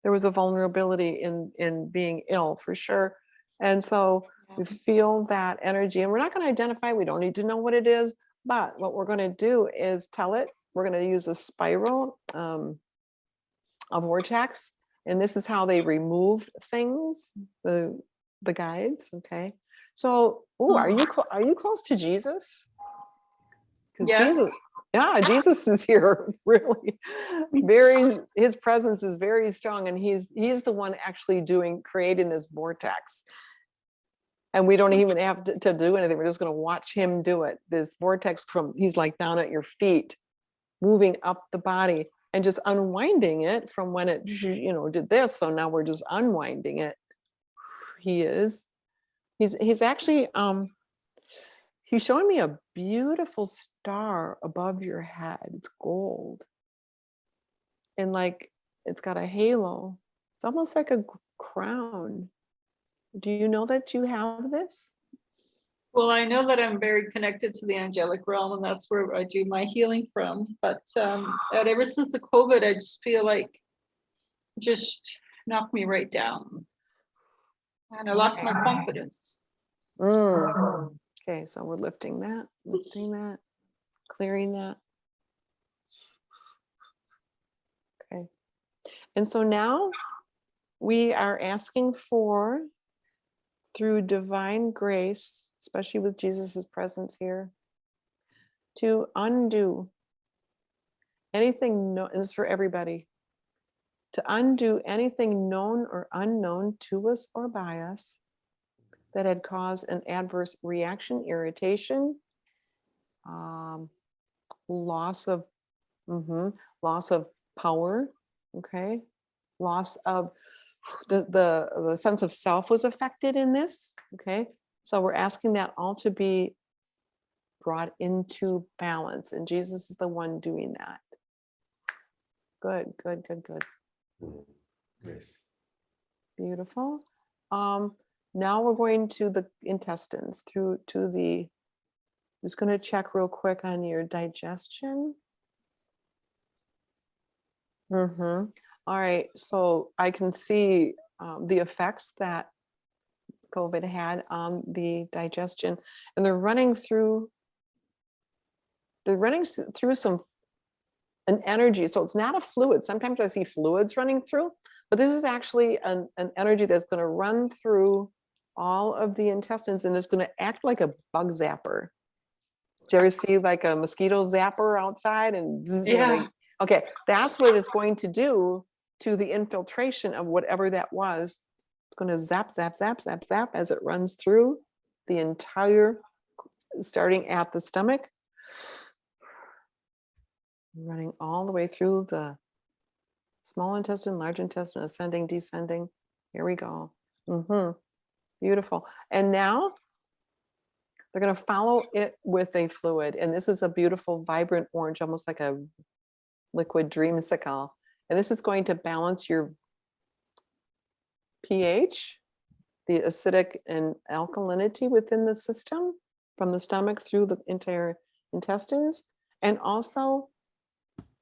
there was a vulnerability in being ill for sure, and so we feel that energy, and we're not going to identify. We don't need to know what it is, but what we're going to do is tell it. We're going to use a spiral, a vortex. And this is how they removed things, the guides. Okay, so are you close to Jesus? Because Yes. Jesus is here. Really, his presence is very strong, and he's the one actually creating this vortex. And we don't even have to do anything. We're just going to watch him do it. This vortex he's like down at your feet, moving up the body. And just unwinding it from when it, did this. So now we're just unwinding it. He's actually, he's showing me a beautiful star above your head. It's gold. And like, it's got a halo. It's almost like a crown. Do you know that you have this? Well, I know that I'm very connected to the angelic realm, and that's where I do my healing from. But ever since the COVID, I just feel like just knocked me right down, and I lost my confidence. Okay, so we're lifting that, clearing that. Okay, and so now we are asking for, through divine grace, especially with Jesus's presence here, to undo anything, and it's for everybody, to undo anything known or unknown to us or by us that had caused an adverse reaction, irritation, loss of power, okay, loss of the sense of self was affected in this, okay. So we're asking that all to be brought into balance, and Jesus is the one doing that. Good. Nice. Beautiful. Now we're going to the intestines, just going to check real quick on your digestion. All right, so I can see the effects that COVID had on the digestion, and they're running through an energy. So it's not a fluid. Sometimes I see fluids running through, but this is actually an energy that's going to run through all of the intestines, and it's going to act like a bug zapper. Do you ever see like a mosquito zapper outside and okay, that's what it's going to do to the infiltration of whatever that was. It's going to zap, zap, zap, zap, zap as it runs through the entire, starting at the stomach, running all the way through the small intestine, large intestine, ascending, descending. Here we go. Beautiful. And now they're going to follow it with a fluid. And this is a beautiful, vibrant orange, almost like a liquid dreamsicle. And this is going to balance your pH, the acidic and alkalinity within the system, from the stomach through the entire intestines, and also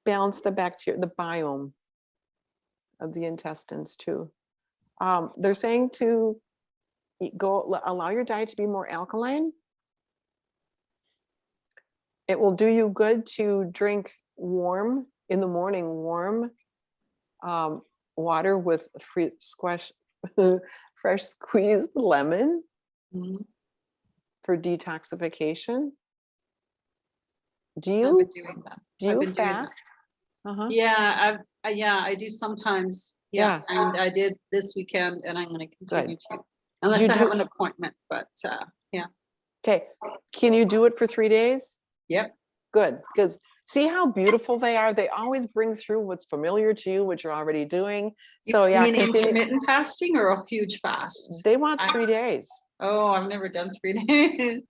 balance the bacteria, the biome of the intestines too. They're saying to allow your diet to be more alkaline. It will do you good to drink warm in the morning, warm water with fresh squeezed lemon for detoxification. Do I've you been doing that. do I've you been doing that. fast? Uh-huh. Yeah, I do sometimes. Yeah, and I did this weekend, and I'm going to continue to, unless you I have do- an appointment. But yeah, Okay. Can you do it for 3 days? yep. Good, because see how beautiful they are? They always bring through what's familiar to you, what you're already doing. So You yeah, mean continue. intermittent fasting or a huge fast? They want 3 days. Oh, I've never done 3 days.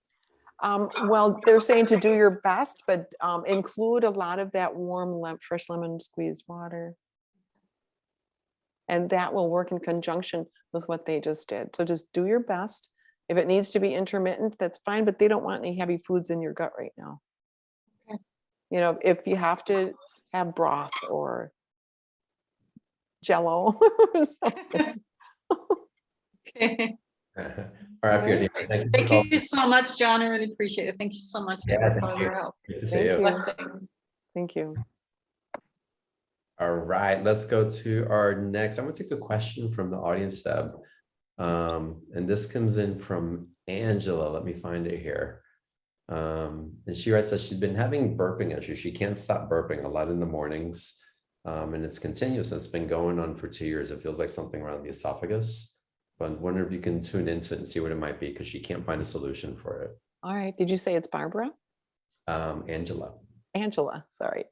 Well, they're saying to do your best, but include a lot of that warm, fresh lemon squeezed water. And that will work in conjunction with what they just did. So just do your best. If it needs to be intermittent, that's fine, but they don't want any heavy foods in your gut right now. Okay. You know, if you have to have broth or Jello or something. Okay. All right, Piarino, thank you for Thank calling. you so much, John. I really appreciate it. Thank you so much, Yeah, Deborah, thank for you. your help. Good to see Thank you. you. Blessings. Thank you. All right, let's go to our next. I'm going to take a question from the audience tab. And this comes in from Angela. Let me find it here. And she writes that she's been having burping issues. She can't stop burping a lot in the mornings. And it's continuous. It's been going on for 2 years. It feels like something around the esophagus. But I wonder if you can tune into it and see what it might be, because she can't find a solution for it. All right. Did you say it's Barbara? Angela. Angela, sorry.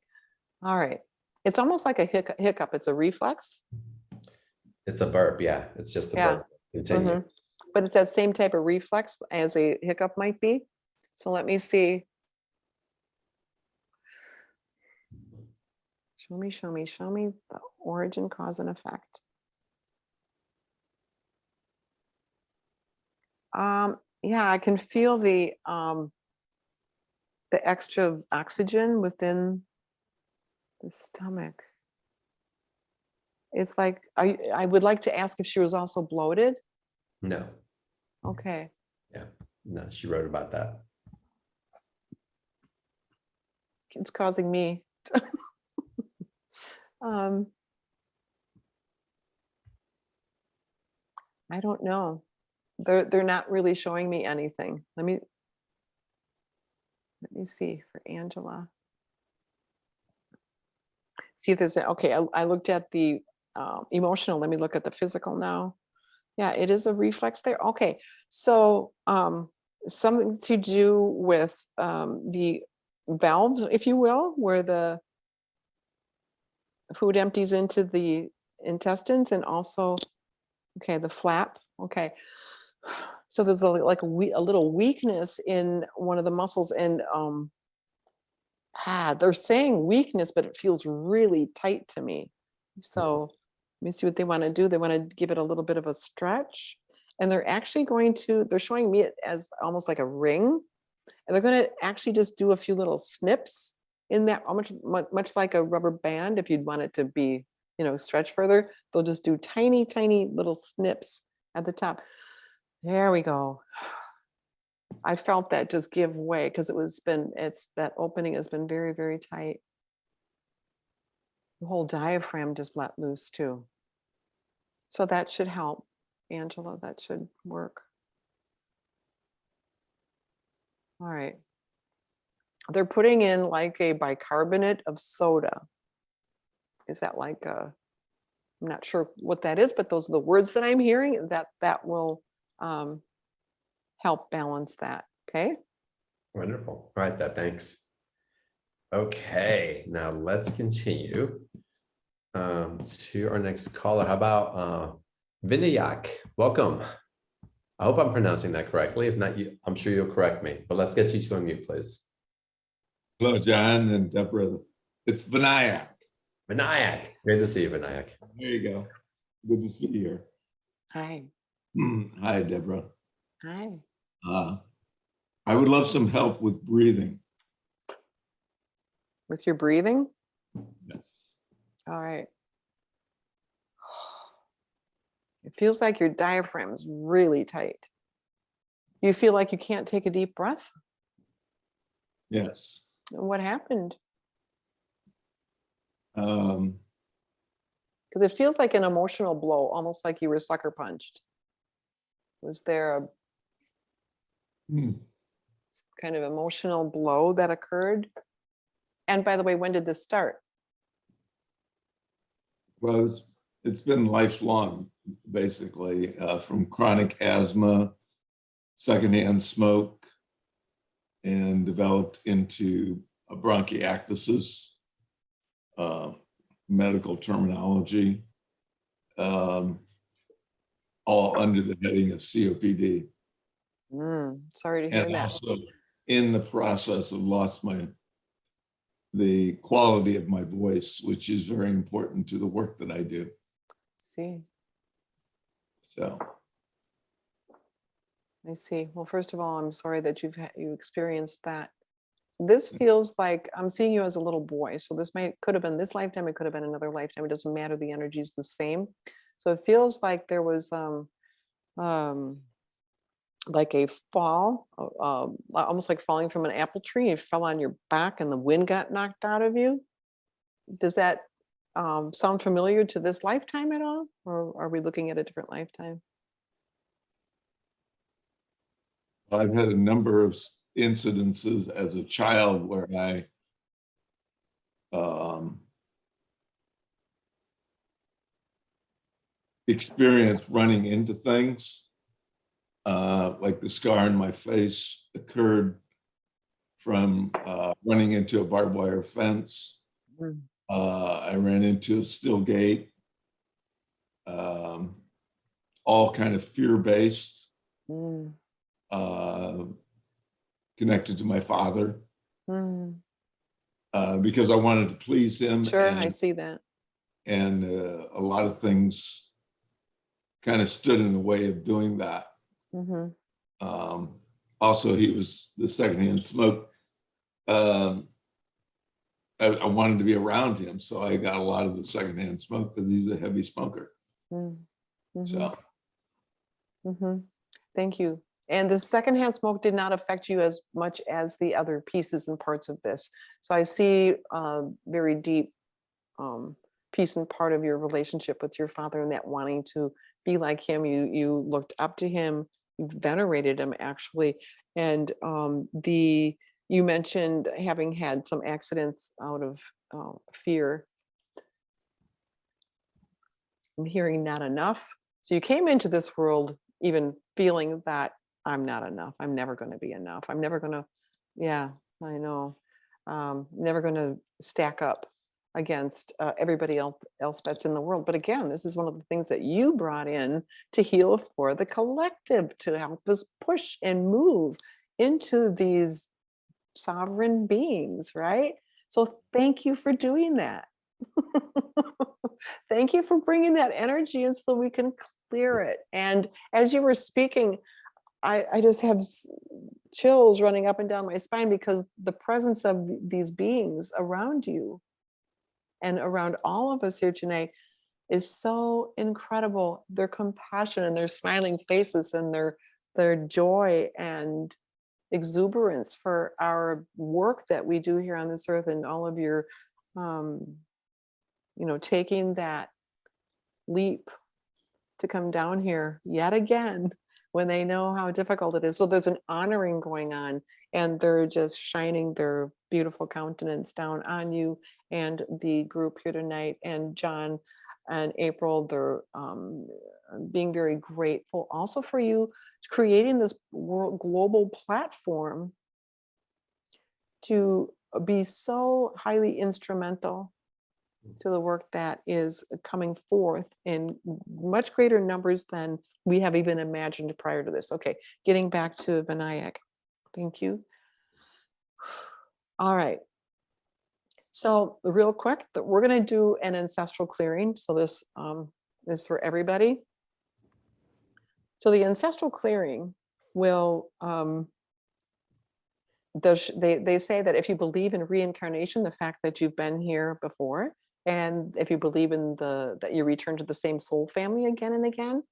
All right. It's almost like a hiccup. It's a reflex. It's a burp. Yeah, it's just a Yeah. burp. Continue. But it's that same type of reflex as a hiccup might be. So let me see. Show me the origin, cause, and effect. Yeah, I can feel the extra oxygen within the stomach. It's like, I would like to ask if she was also bloated. No, Okay. no, she wrote about that. It's causing me to I don't know. They're not really showing me anything. Let me see for Angela. See if there's okay. I looked at the emotional. Let me look at the physical now. Yeah, it is a reflex there. Okay, so something to do with the valve, if you will, where the food empties into the intestines, and also, okay, the flap. Okay, so there's a little weakness in one of the muscles, and they're saying weakness, but it feels really tight to me. So let me see what they want to do. They want to give it a little bit of a stretch, and they're actually they're showing me it as almost like a ring, and they're going to actually just do a few little snips in that, much like a rubber band. If you'd want it to be, stretch further, they'll just do tiny, tiny little snips at the top. There we go. I felt that just give way, because that opening has been very, very tight. The whole diaphragm just let loose too. So that should help, Angela. That should work. All right. They're putting in like a bicarbonate of soda. Is that like I'm not sure what that is, but those are the words that I'm hearing, that will help balance that. Okay. Wonderful. All right, thanks. Okay, now let's continue to our next caller. How about Vinayak? Welcome. I hope I'm pronouncing that correctly. If not, I'm sure you'll correct me, but let's get you to unmute, please. Hello, John and Deborah. It's Vinayak. Vinayak, great to see you, Vinayak. There you go. Good to see you here. Hi. Hi, Deborah. Hi. I would love some help with breathing. With your breathing? Yes. All right. It feels like your diaphragm is really tight. You feel like you can't take a deep breath? Yes. What happened? Um, Because it feels like an emotional blow, almost like you were sucker punched. Was there a hmm, kind of emotional blow that occurred? And by the way, when did this start? well, it's been lifelong, basically, from chronic asthma, secondhand smoke, and developed into a bronchiectasis, medical terminology, um, all under the heading of COPD. Sorry to hear And that. also in the process of lost the quality of my voice, which is very important to the work that I do. See, So I see. Well, first of all, I'm sorry that you experienced that. This feels like I'm seeing you as a little boy. So this could have been this lifetime. It could have been another lifetime. It doesn't matter. The energy is the same. So it feels like there was like a fall, almost like falling from an apple tree. You fell on your back and the wind got knocked out of you. Does that sound familiar to this lifetime at all? Or are we looking at a different lifetime? I've had a number of incidences as a child where I experienced running into things. Like the scar on my face occurred from running into a barbed wire fence. Mm. I ran into a steel gate, all kind of fear-based, Mm. connected to my father, Mm. because I wanted to please him. Sure, I see that. And a lot of things kind of stood in the way of doing that. Mm-hmm. Also, he was the secondhand smoke. I wanted to be around him, so I got a lot of the secondhand smoke because he's a heavy smoker. Mm-hmm. So Mm-hmm. Thank you. And the secondhand smoke did not affect you as much as the other pieces and parts of this. So I see very deep piece and part of your relationship with your father, and that wanting to be like him. You looked up to him, you venerated him actually, and you mentioned having had some accidents out of fear. I'm hearing not enough. So you came into this world even feeling that I'm not enough. I'm never going to be enough. I'm never going to, yeah, I know. Never going to stack up against everybody else that's in the world. But again, this is one of the things that you brought in to heal for the collective, to help us push and move into these sovereign beings, right? So thank you for doing that. Thank you for bringing that energy in so we can clear it. And as you were speaking, I just have chills running up and down my spine, because the presence of these beings around you and around all of us here tonight is so incredible. Their compassion and their smiling faces and their joy and exuberance for our work that we do here on this earth, and all of your taking that leap to come down here yet again when they know how difficult it is. So there's an honoring going on, and they're just shining their beautiful countenance down on you and the group here tonight. And John and April, they're being very grateful also for you creating this global platform to be so highly instrumental to the work that is coming forth in much greater numbers than we have even imagined prior to this. Okay, getting back to Vinayak. Thank you. All right. So real quick, we're going to do an ancestral clearing. So this is for everybody. So the ancestral clearing will, they say that if you believe in reincarnation, the fact that you've been here before, and if you believe in that you return to the same soul family again and again,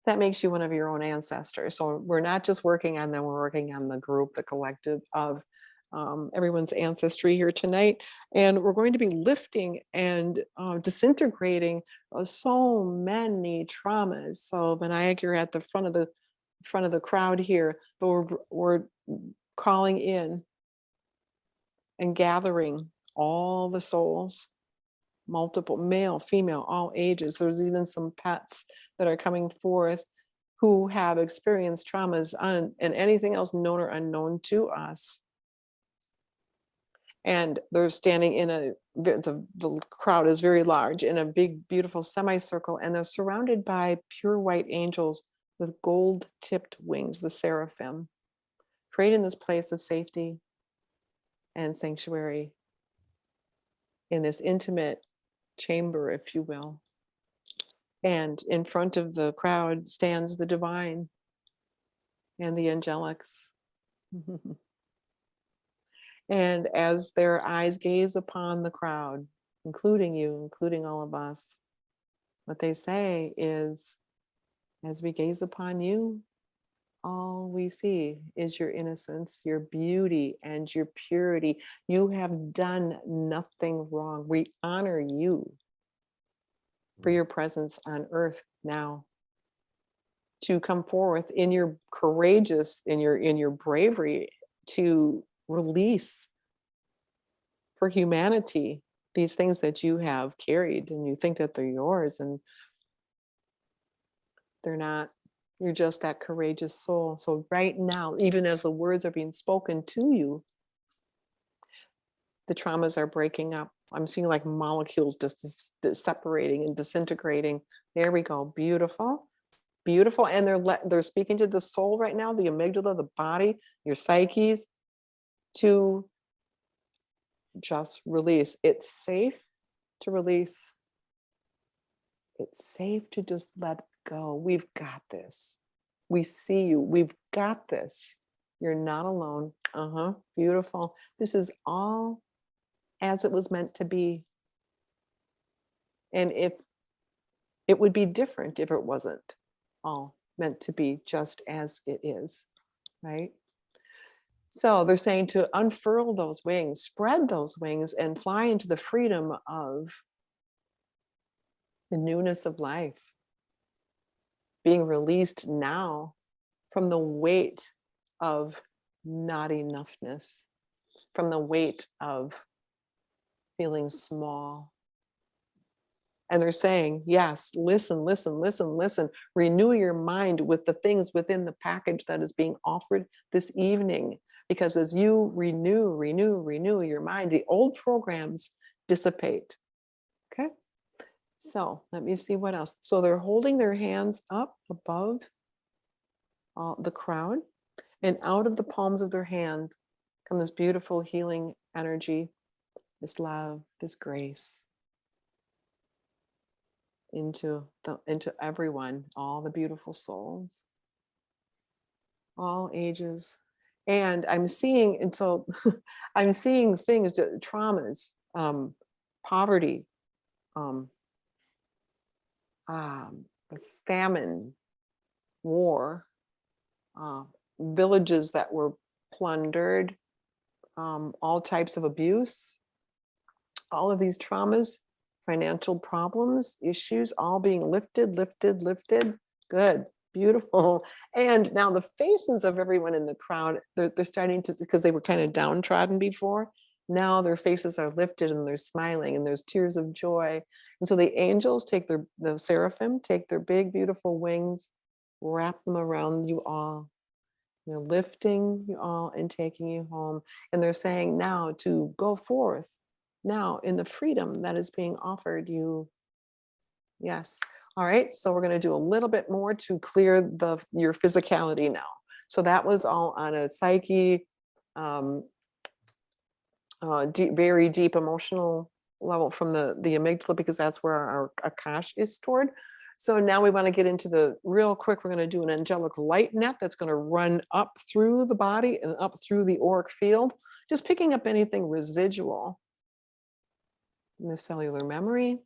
that makes you one of your own ancestors. So we're not just working on them, we're working on the group, the collective of everyone's ancestry here tonight. And we're going to be lifting and disintegrating so many traumas. So Vinayak, you're at the front of the crowd here, but we're calling in and gathering all the souls, multiple, male, female, all ages. There's even some pets that are coming forth who have experienced traumas and anything else known or unknown to us. And they're standing in the crowd is very large in a big, beautiful semicircle, and they're surrounded by pure white angels with gold tipped wings, the seraphim, creating this place of safety and sanctuary in this intimate chamber, if you will. And in front of the crowd stands the divine and the angelics. And as their eyes gaze upon the crowd, including you, including all of us, what they say is, as we gaze upon you, all we see is your innocence, your beauty, and your purity. You have done nothing wrong. We honor you for your presence on earth now, to come forth in your courageous, in your bravery, to release for humanity these things that you have carried and you think that they're yours, and they're not. You're just that courageous soul. So right now, even as the words are being spoken to you, the traumas are breaking up. I'm seeing like molecules just separating and disintegrating. There we go. Beautiful, beautiful. And they're speaking to the soul right now, the amygdala, the body, your psyches, to just release. It's safe to release. It's safe to just let go. We've got this. We see you. We've got this. You're not alone. Beautiful. This is all as it was meant to be. And if it would be different if it wasn't all meant to be just as it is, right? So they're saying to unfurl those wings, spread those wings, and fly into the freedom of the newness of life, being released now from the weight of not enoughness, from the weight of feeling small. And they're saying, yes, listen, listen, listen, listen. Renew your mind with the things within the package that is being offered this evening. Because as you renew your mind, the old programs dissipate. Okay. So let me see what else. So they're holding their hands up above the crowd, and out of the palms of their hands come this beautiful healing energy, this love, this grace into everyone, all the beautiful souls, all ages. And I'm seeing, and so I'm seeing things, traumas, poverty, famine, war, villages that were plundered, all types of abuse, all of these traumas, financial problems, issues, all being lifted. Good, beautiful. And now the faces of everyone in the crowd, they're starting to, because they were kind of downtrodden before, now their faces are lifted and they're smiling and there's tears of joy. And so the angels take the seraphim, take their big, beautiful wings, wrap them around you all. They're lifting you all and taking you home. And they're saying now to go forth now in the freedom that is being offered you. Yes. All right. So we're going to do a little bit more to clear your physicality now. So that was all on a psyche, very deep emotional level from the amygdala, because that's where our Akash is stored. So now we want to get into the real quick. We're going to do an angelic light net that's going to run up through the body and up through the auric field, just picking up anything residual in the cellular memory,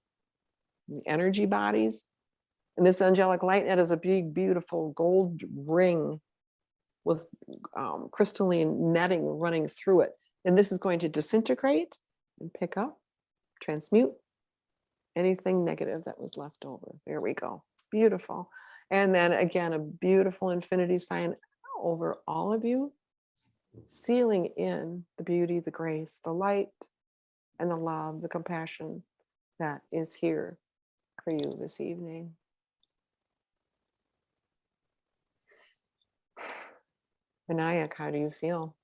the energy bodies. And this angelic light net is a big, beautiful gold ring with crystalline netting running through it. And this is going to disintegrate and pick up, transmute anything negative that was left over. There we go. Beautiful. And then again, a beautiful infinity sign over all of you, sealing in the beauty, the grace, the light, and the love, the compassion that is here for you this evening. Vinayak, how do you feel?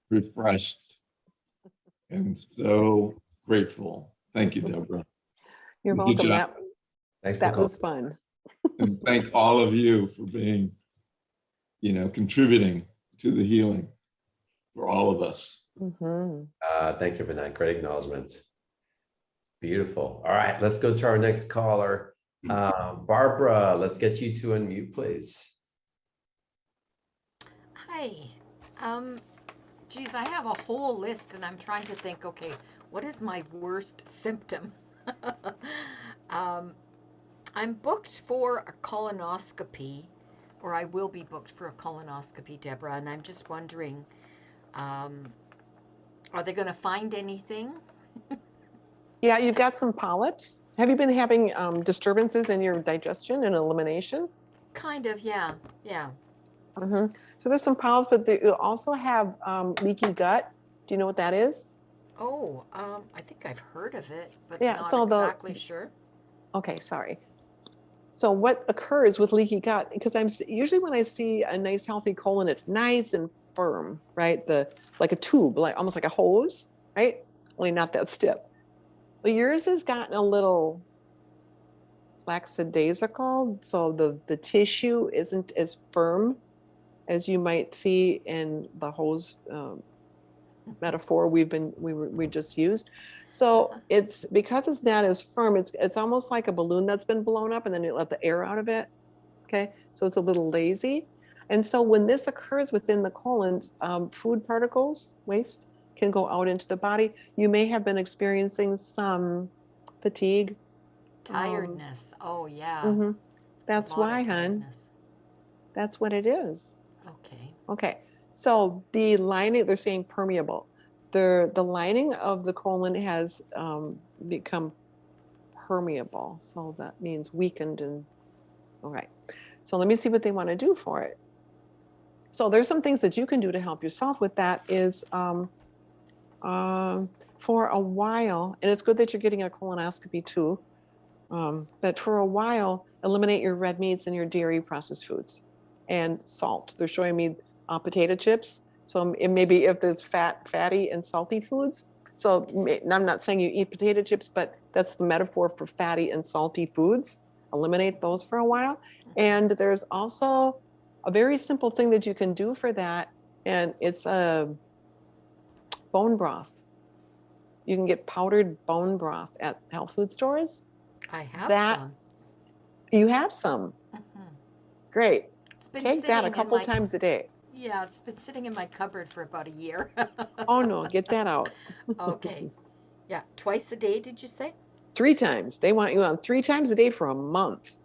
Refreshed and so grateful. Thank you, Deborah. You're Good welcome. job. Thanks for That calling. was fun. And thank all of you for being, contributing to the healing for all of us. Mhm. Thank you for that. Great acknowledgement. Beautiful. All right, let's go to our next caller. Barbara, let's get you to unmute, please. Hi. Geez, I have a whole list and I'm trying to think, okay, what is my worst symptom? I'm booked for a colonoscopy, or I will be booked for a colonoscopy, Deborah, and I'm just wondering, are they going to find anything? Yeah, you've got some polyps. Have you been having disturbances in your digestion and elimination? Kind of, yeah, yeah. So there's some polyps, but you also have leaky gut. Do you know what that is? Oh, I think I've heard of it, but Yeah, not so exactly sure. Okay, sorry. So what occurs with leaky gut, because usually when I see a nice healthy colon, it's nice and firm, right? Like a tube, like almost like a hose, right? Only not that stiff. But yours has gotten a little lackadaisical, so the tissue isn't as firm as you might see in the hose metaphor we just used. So it's because it's not as firm, it's almost like a balloon that's been blown up and then you let the air out of it. Okay, so it's a little lazy. And so when this occurs within the colon, food particles, waste, can go out into the body. You may have been experiencing some fatigue. Tiredness. Oh, yeah. Mhm. That's A lot why, of hon. tiredness. That's what it is. Okay. Okay, so the lining, they're saying permeable. The lining of the colon has become permeable. So that means weakened and, all right. So let me see what they want to do for it. So there's some things that you can do to help yourself with that is for a while, and it's good that you're getting a colonoscopy too, but for a while, eliminate your red meats and your dairy processed foods and salt. They're showing me potato chips. So maybe if there's fatty and salty foods. So I'm not saying you eat potato chips, but that's the metaphor for fatty and salty foods. Eliminate those for a while. And there's also a very simple thing that you can do for that. And it's a bone broth. You can get powdered bone broth at health food stores. I have That some. you have some. Mhm. Great. It's been Take that a sitting in couple my times a day. Yeah, it's been sitting in my cupboard for about a year. Oh no, get that out. Okay. Yeah, twice a day, did you say? 3 times. They want you on 3 times a day for a month.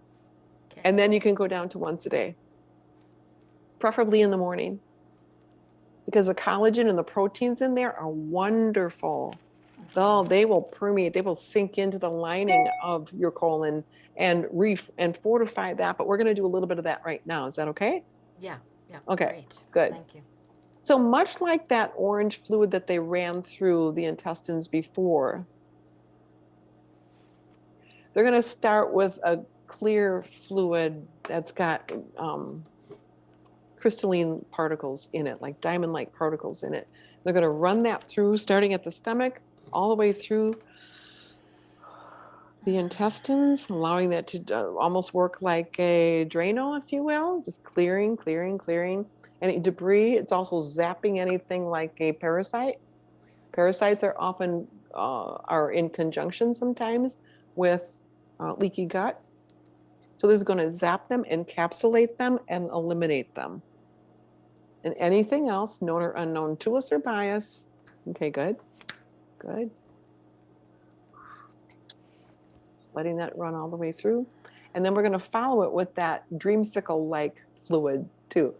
Okay. And then you can go down to once a day, preferably in the morning, because the collagen and the proteins in there are wonderful. They will permeate, they will sink into the lining of your colon and fortify that. But we're going to do a little bit of that right now. Is that okay? Yeah, yeah. Okay, Great. good. Thank you. So much like that orange fluid that they ran through the intestines before, they're going to start with a clear fluid that's got crystalline particles in it, like diamond-like particles in it. They're going to run that through, starting at the stomach, all the way through the intestines, allowing that to almost work like a Drano, if you will, just clearing, clearing, clearing. Any debris, it's also zapping anything like a parasite. Parasites are often are in conjunction sometimes with leaky gut. So this is going to zap them, encapsulate them, and eliminate them. And anything else known or unknown to us or by us. Okay, good. Good. Letting that run all the way through. And then we're going to follow it with that dreamsicle-like fluid too.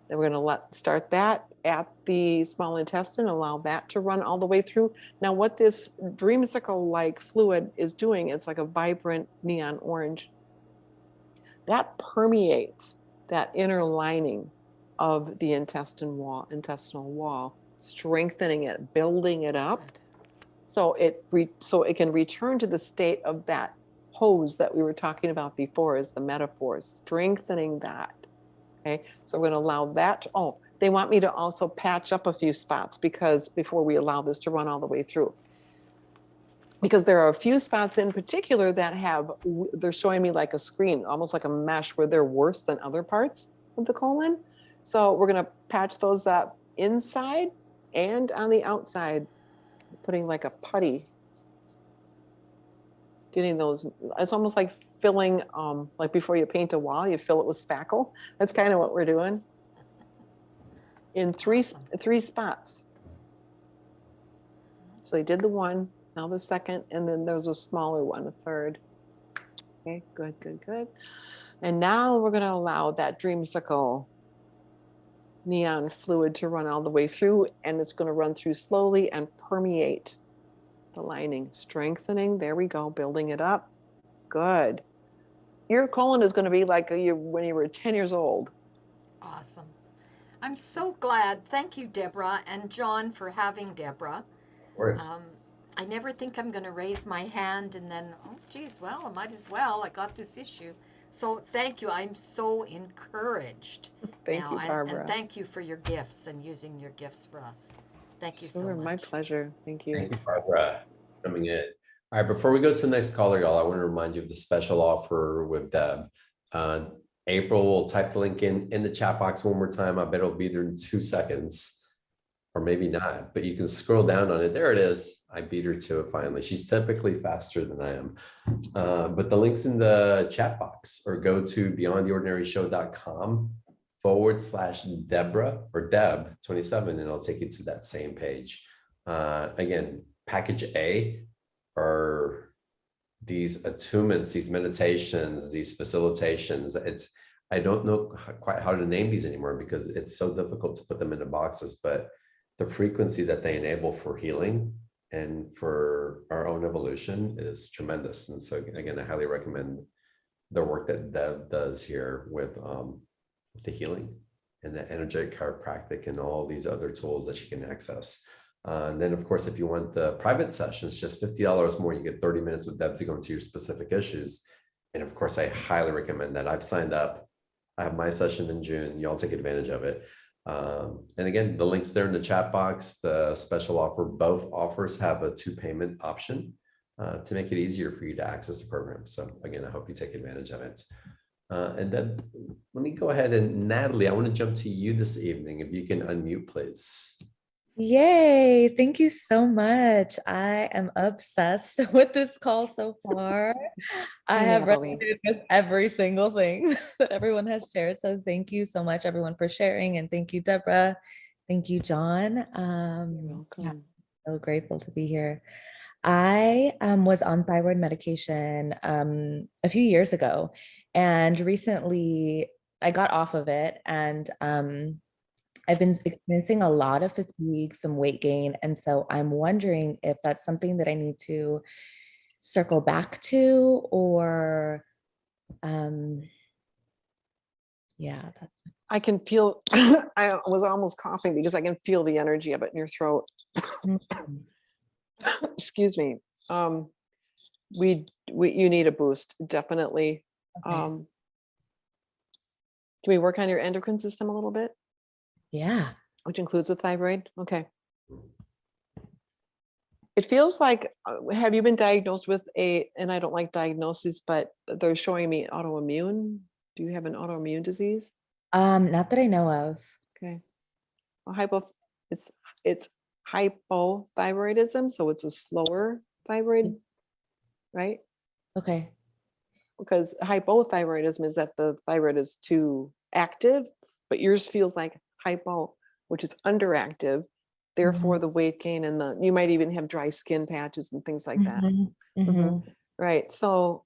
Then we're going to start that at the small intestine, allow that to run all the way through. Now what this dreamsicle-like fluid is doing, it's like a vibrant neon orange. That permeates that inner lining of the intestinal wall, strengthening it, building it up. So it can return to the state of that hose that we were talking about before as the metaphor, strengthening that. Okay, so we're going to allow that. They want me to also patch up a few spots because before we allow this to run all the way through. Because there are a few spots in particular that they're showing me like a screen, almost like a mesh, where they're worse than other parts of the colon. So we're going to patch those up inside and on the outside, putting like a putty, getting those. It's almost like filling, like before you paint a wall, you fill it with spackle. That's kind of what we're doing in three spots. So they did the one, now the second, and then there's a smaller one, a third. Okay, good, good, good. And now we're going to allow that dreamsicle neon fluid to run all the way through, and it's going to run through slowly and permeate the lining, strengthening. There we go, building it up. Good. Your colon is going to be like when you were 10 years old. Awesome. I'm so glad. Thank you, Debrah, and John for having Debrah. Of course. I never think I'm going to raise my hand and then, oh, geez, well, I might as well. I got this issue. So thank you. I'm so encouraged. Thank you, Barbara. And thank you for your gifts and using your gifts for us. Thank you so much. My pleasure. Thank you. Thank you, Barbara, for coming in. All right, before we go to the next caller, y'all, I want to remind you of the special offer with Deb. April will type the link in the chat box one more time. I bet it'll be there in 2 seconds. Or maybe not, but you can scroll down on it. There it is. I beat her to it finally. She's typically faster than I am. But the link's in the chat box, or go to beyondtheordinaryshow.com/Debrah or Deb27, and it'll take you to that same page. Again, package A are these attunements, these meditations, these facilitations. I don't know quite how to name these anymore because it's so difficult to put them into boxes, but the frequency that they enable for healing and for our own evolution is tremendous. And so again, I highly recommend the work that Deb does here with the healing and the energetic chiropractic and all these other tools that you can access. And then of course, if you want the private sessions, just $50 more, you get 30 minutes with Deb to go into your specific issues. And of course, I highly recommend that. I've signed up. I have my session in June. Y'all take advantage of it. And again, the link's there in the chat box. The special offer, both offers have a 2-payment option to make it easier for you to access the program. So again, I hope you take advantage of it. And then let me go ahead and Natalie, I want to jump to you this evening. If you can unmute, please. Yay, thank you so much. I am obsessed with this call so far. I have resonated with every single thing that everyone has shared. So thank you so much, everyone, for sharing. And thank you, Debrah. Thank you, John. You're welcome. Yeah, so grateful to be here. I was on thyroid medication a few years ago, and recently I got off of it, and I've been experiencing a lot of fatigue, some weight gain. And so I'm wondering if that's something that I need to circle back to, or yeah. I can feel, I was almost coughing because I can feel the energy of it in your throat. Excuse me. You need a boost, definitely. Okay. Can we work on your endocrine system a little bit? Yeah. Which includes the thyroid? Okay. It feels like, have you been diagnosed with and I don't like diagnoses, but they're showing me autoimmune. Do you have an autoimmune disease? Not that I know of. Okay. Well, it's hypothyroidism, so it's a slower thyroid, right? Okay. Because hypothyroidism is that the thyroid is too active, but yours feels like hypo, which is underactive. Therefore, the weight gain and you might even have dry skin patches and things like that. Mhm. Right. So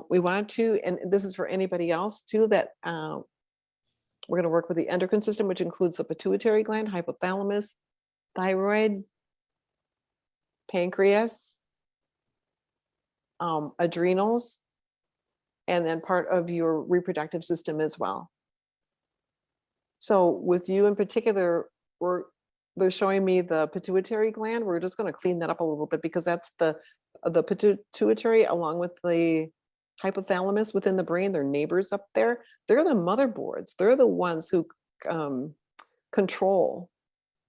we want to, and this is for anybody else too, that we're going to work with the endocrine system, which includes the pituitary gland, hypothalamus, thyroid, pancreas, adrenals, and then part of your reproductive system as well. So with you in particular, they're showing me the pituitary gland. We're just going to clean that up a little bit because that's the pituitary along with the hypothalamus within the brain. They're neighbors up there. They're the motherboards. They're the ones who control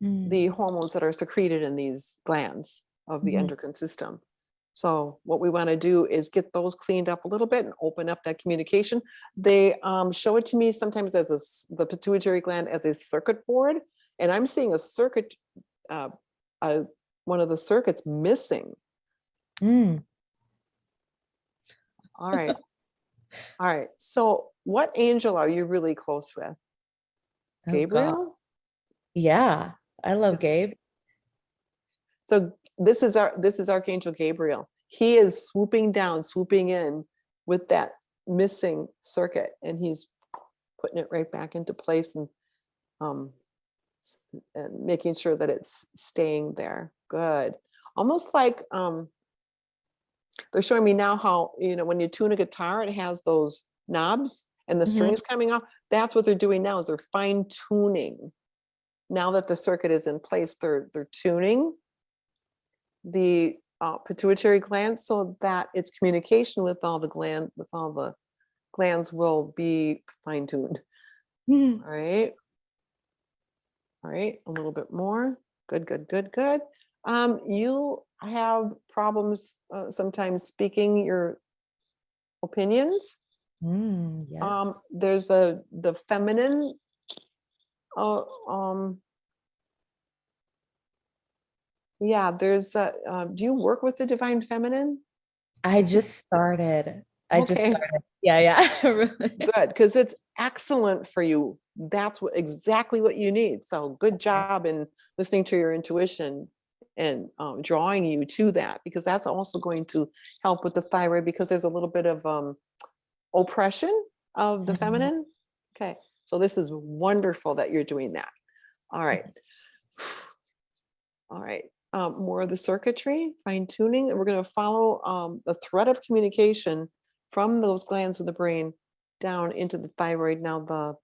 the hormones that are secreted in these glands of the endocrine system. So what we want to do is get those cleaned up a little bit and open up that communication. They show it to me sometimes as the pituitary gland as a circuit board, and I'm seeing a circuit, one of the circuits missing. All right. All right. So what angel are you really close with? Oh, God. Gabriel? Yeah, I love Gabe. So this is Archangel Gabriel. He is swooping down, swooping in with that missing circuit, and he's putting it right back into place and making sure that it's staying there. Good. Almost like they're showing me now how, when you tune a guitar, it has those knobs and the strings coming off. That's what they're doing now, is they're fine tuning. Now that the circuit is in place, they're tuning the pituitary gland so that its communication with all the glands will be fine-tuned. All right. All right, a little bit more. Good, good, good, good. You have problems sometimes speaking your opinions. Yes. There's the feminine yeah, there's do you work with the divine feminine? I just started. Okay. Yeah. Good, because it's excellent for you. That's exactly what you need. So good job in listening to your intuition and drawing you to that, because that's also going to help with the thyroid, because there's a little bit of oppression of the feminine. Okay, so this is wonderful that you're doing that. All right. All right. More of the circuitry, fine tuning, and we're going to follow the thread of communication from those glands of the brain down into the thyroid. Now the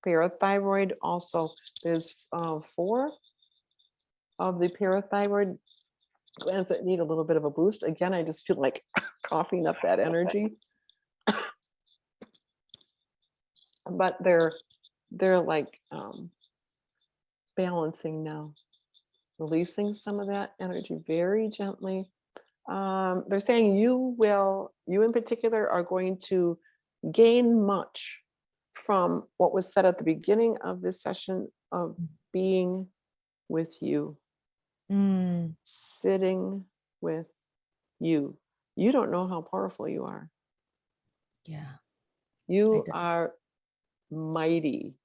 parathyroid also, there's 4 of the parathyroid glands that need a little bit of a boost. Again, I just feel like coughing up that energy. But they're like balancing now, releasing some of that energy very gently. They're saying you in particular are going to gain much from what was said at the beginning of this session of being with you, sitting with you. You don't know how powerful you are. Yeah. You are mighty.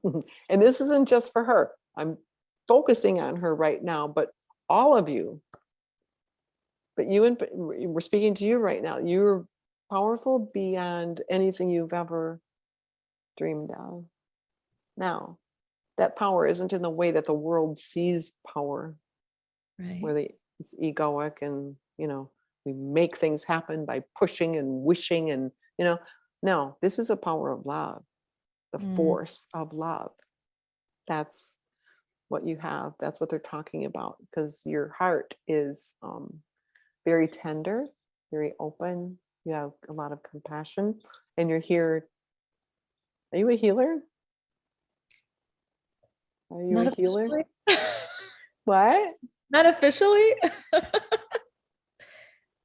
And this isn't just for her. I'm focusing on her right now, but all of you. But we're speaking to you right now. You're powerful beyond anything you've ever dreamed of. Now, that power isn't in the way that the world sees power, Right. where it's egoic and, we make things happen by pushing and wishing and, no, this is a power of love, the force of love. That's what you have. That's what they're talking about, because your heart is very tender, very open. You have a lot of compassion, and you're here. Are you a healer? Are you a healer? Not officially. What? Not officially.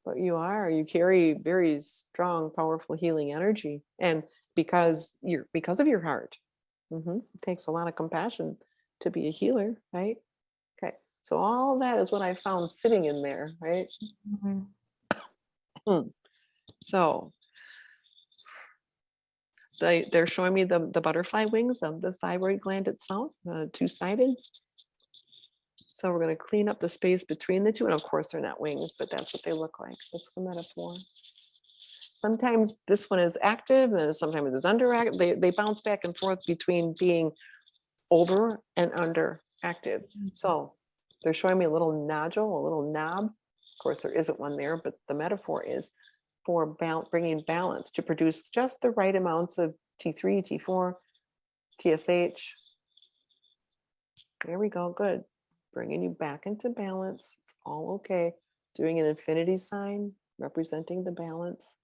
But you carry very strong, powerful healing energy. And because of your heart. It takes a lot of compassion to be a healer, right? Okay. So all that is what I found sitting in there, right? So they're showing me the butterfly wings of the thyroid gland itself, two-sided. So we're going to clean up the space between the two. And of course, they're not wings, but that's what they look like. That's the metaphor. Sometimes this one is active, and then sometimes it is underactive. They bounce back and forth between being over and under active. So they're showing me a little nodule, a little knob. Of course, there isn't one there, but the metaphor is for bringing balance to produce just the right amounts of T3, T4, TSH. There we go. Good. Bringing you back into balance. It's all okay. Doing an infinity sign representing the balance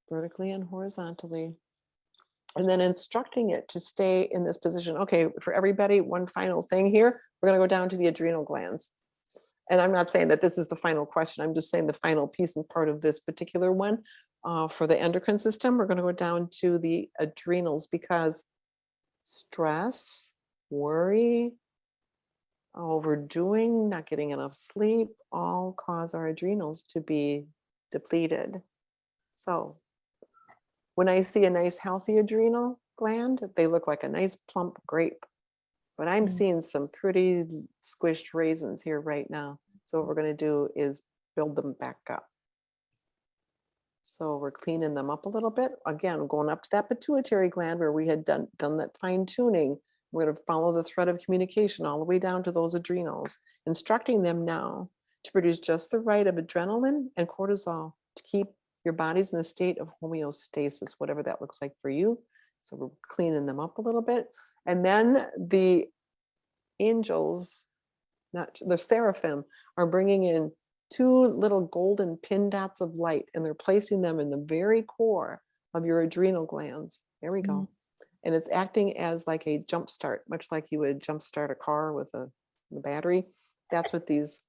vertically and horizontally. And then instructing it to stay in this position. Okay, for everybody, one final thing here. We're going to go down to the adrenal glands. And I'm not saying that this is the final question. I'm just saying the final piece and part of this particular one. For the endocrine system, we're going to go down to the adrenals because stress, worry, overdoing, not getting enough sleep, all cause our adrenals to be depleted. So when I see a nice healthy adrenal gland, they look like a nice plump grape. But I'm seeing some pretty squished raisins here right now. So what we're going to do is build them back up. So we're cleaning them up a little bit. Again, going up to that pituitary gland where we had done that fine tuning. We're going to follow the thread of communication all the way down to those adrenals, instructing them now to produce just the right of adrenaline and cortisol to keep your body's in a state of homeostasis, whatever that looks like for you. So we're cleaning them up a little bit. And then the angels, not the seraphim, are bringing in two little golden pin dots of light, and they're placing them in the very core of your adrenal glands. There we go. And it's acting as like a jump start, much like you would jump start a car with the battery. That's what these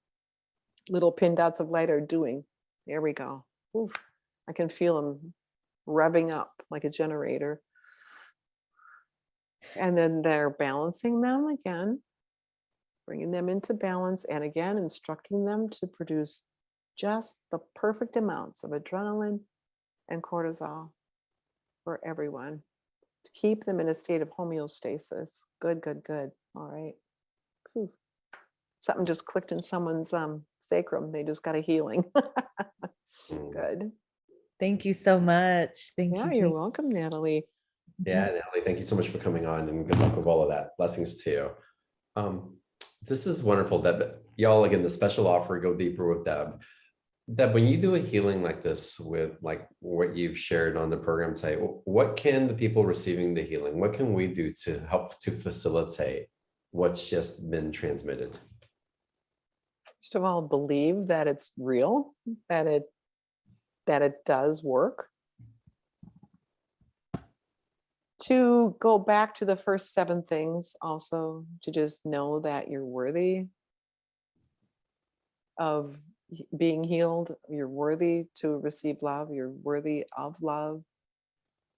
little pin dots of light are doing. There we go. Oof. I can feel them revving up like a generator. And then they're balancing them again, bringing them into balance, and again, instructing them to produce just the perfect amounts of adrenaline and cortisol for everyone to keep them in a state of homeostasis. Good, good, good. All right. Whew. Something just clicked in someone's sacrum. They just got a healing. Good. Thank you so much. Thank Yeah, you. you're welcome, Natalie. Yeah, Natalie, thank you so much for coming on, and good luck with all of that. Blessings to you. This is wonderful, Deb. Y'all, again, the special offer, go deeper with Deb. Deb, when you do a healing like this with like what you've shared on the program today, what can the people receiving the healing, what can we do to help to facilitate what's just been transmitted? First of all, believe that it's real, that it does work. To go back to the first 7 things, also to just know that you're worthy of being healed, you're worthy to receive love, you're worthy of love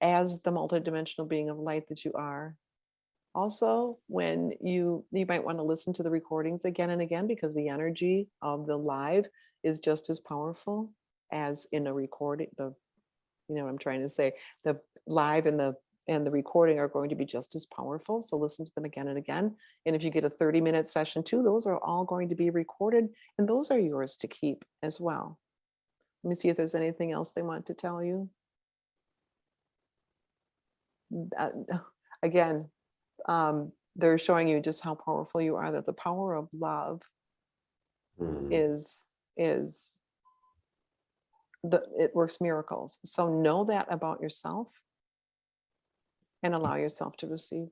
as the multidimensional being of light that you are. Also, when you might want to listen to the recordings again and again, because the energy of the live is just as powerful as in a recording. You know what I'm trying to say, the live and the recording are going to be just as powerful. So listen to them again and again. And if you get a 30-minute session too, those are all going to be recorded, and those are yours to keep as well. Let me see if there's anything else they want to tell you. Again, they're showing you just how powerful you are, that the power of love is it works miracles. So know that about yourself and allow yourself to receive.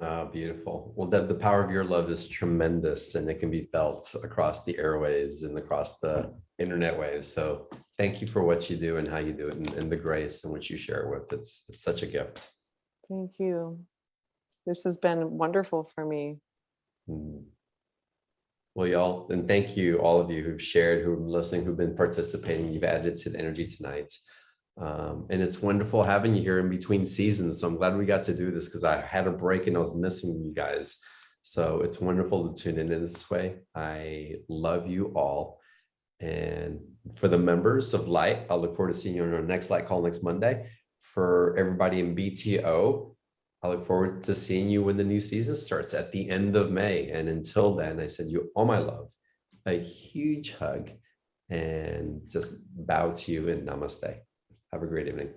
Oh, beautiful. Well, Deb, the power of your love is tremendous, and it can be felt across the airways and across the internet waves. So thank you for what you do and how you do it, and the grace in which you share it with. It's such a gift. Thank you. This has been wonderful for me. Well, y'all, and thank you, all of you who've shared, who've been listening, who've been participating. You've added to the energy tonight. And it's wonderful having you here in between seasons. So I'm glad we got to do this because I had a break and I was missing you guys. So it's wonderful to tune in this way. I love you all. And for the members of Light, I'll look forward to seeing you on our next Light Call next Monday. For everybody in BTO, I look forward to seeing you when the new season starts at the end of May. And until then, I send you all my love, a huge hug, and just bow to you and namaste. Have a great evening.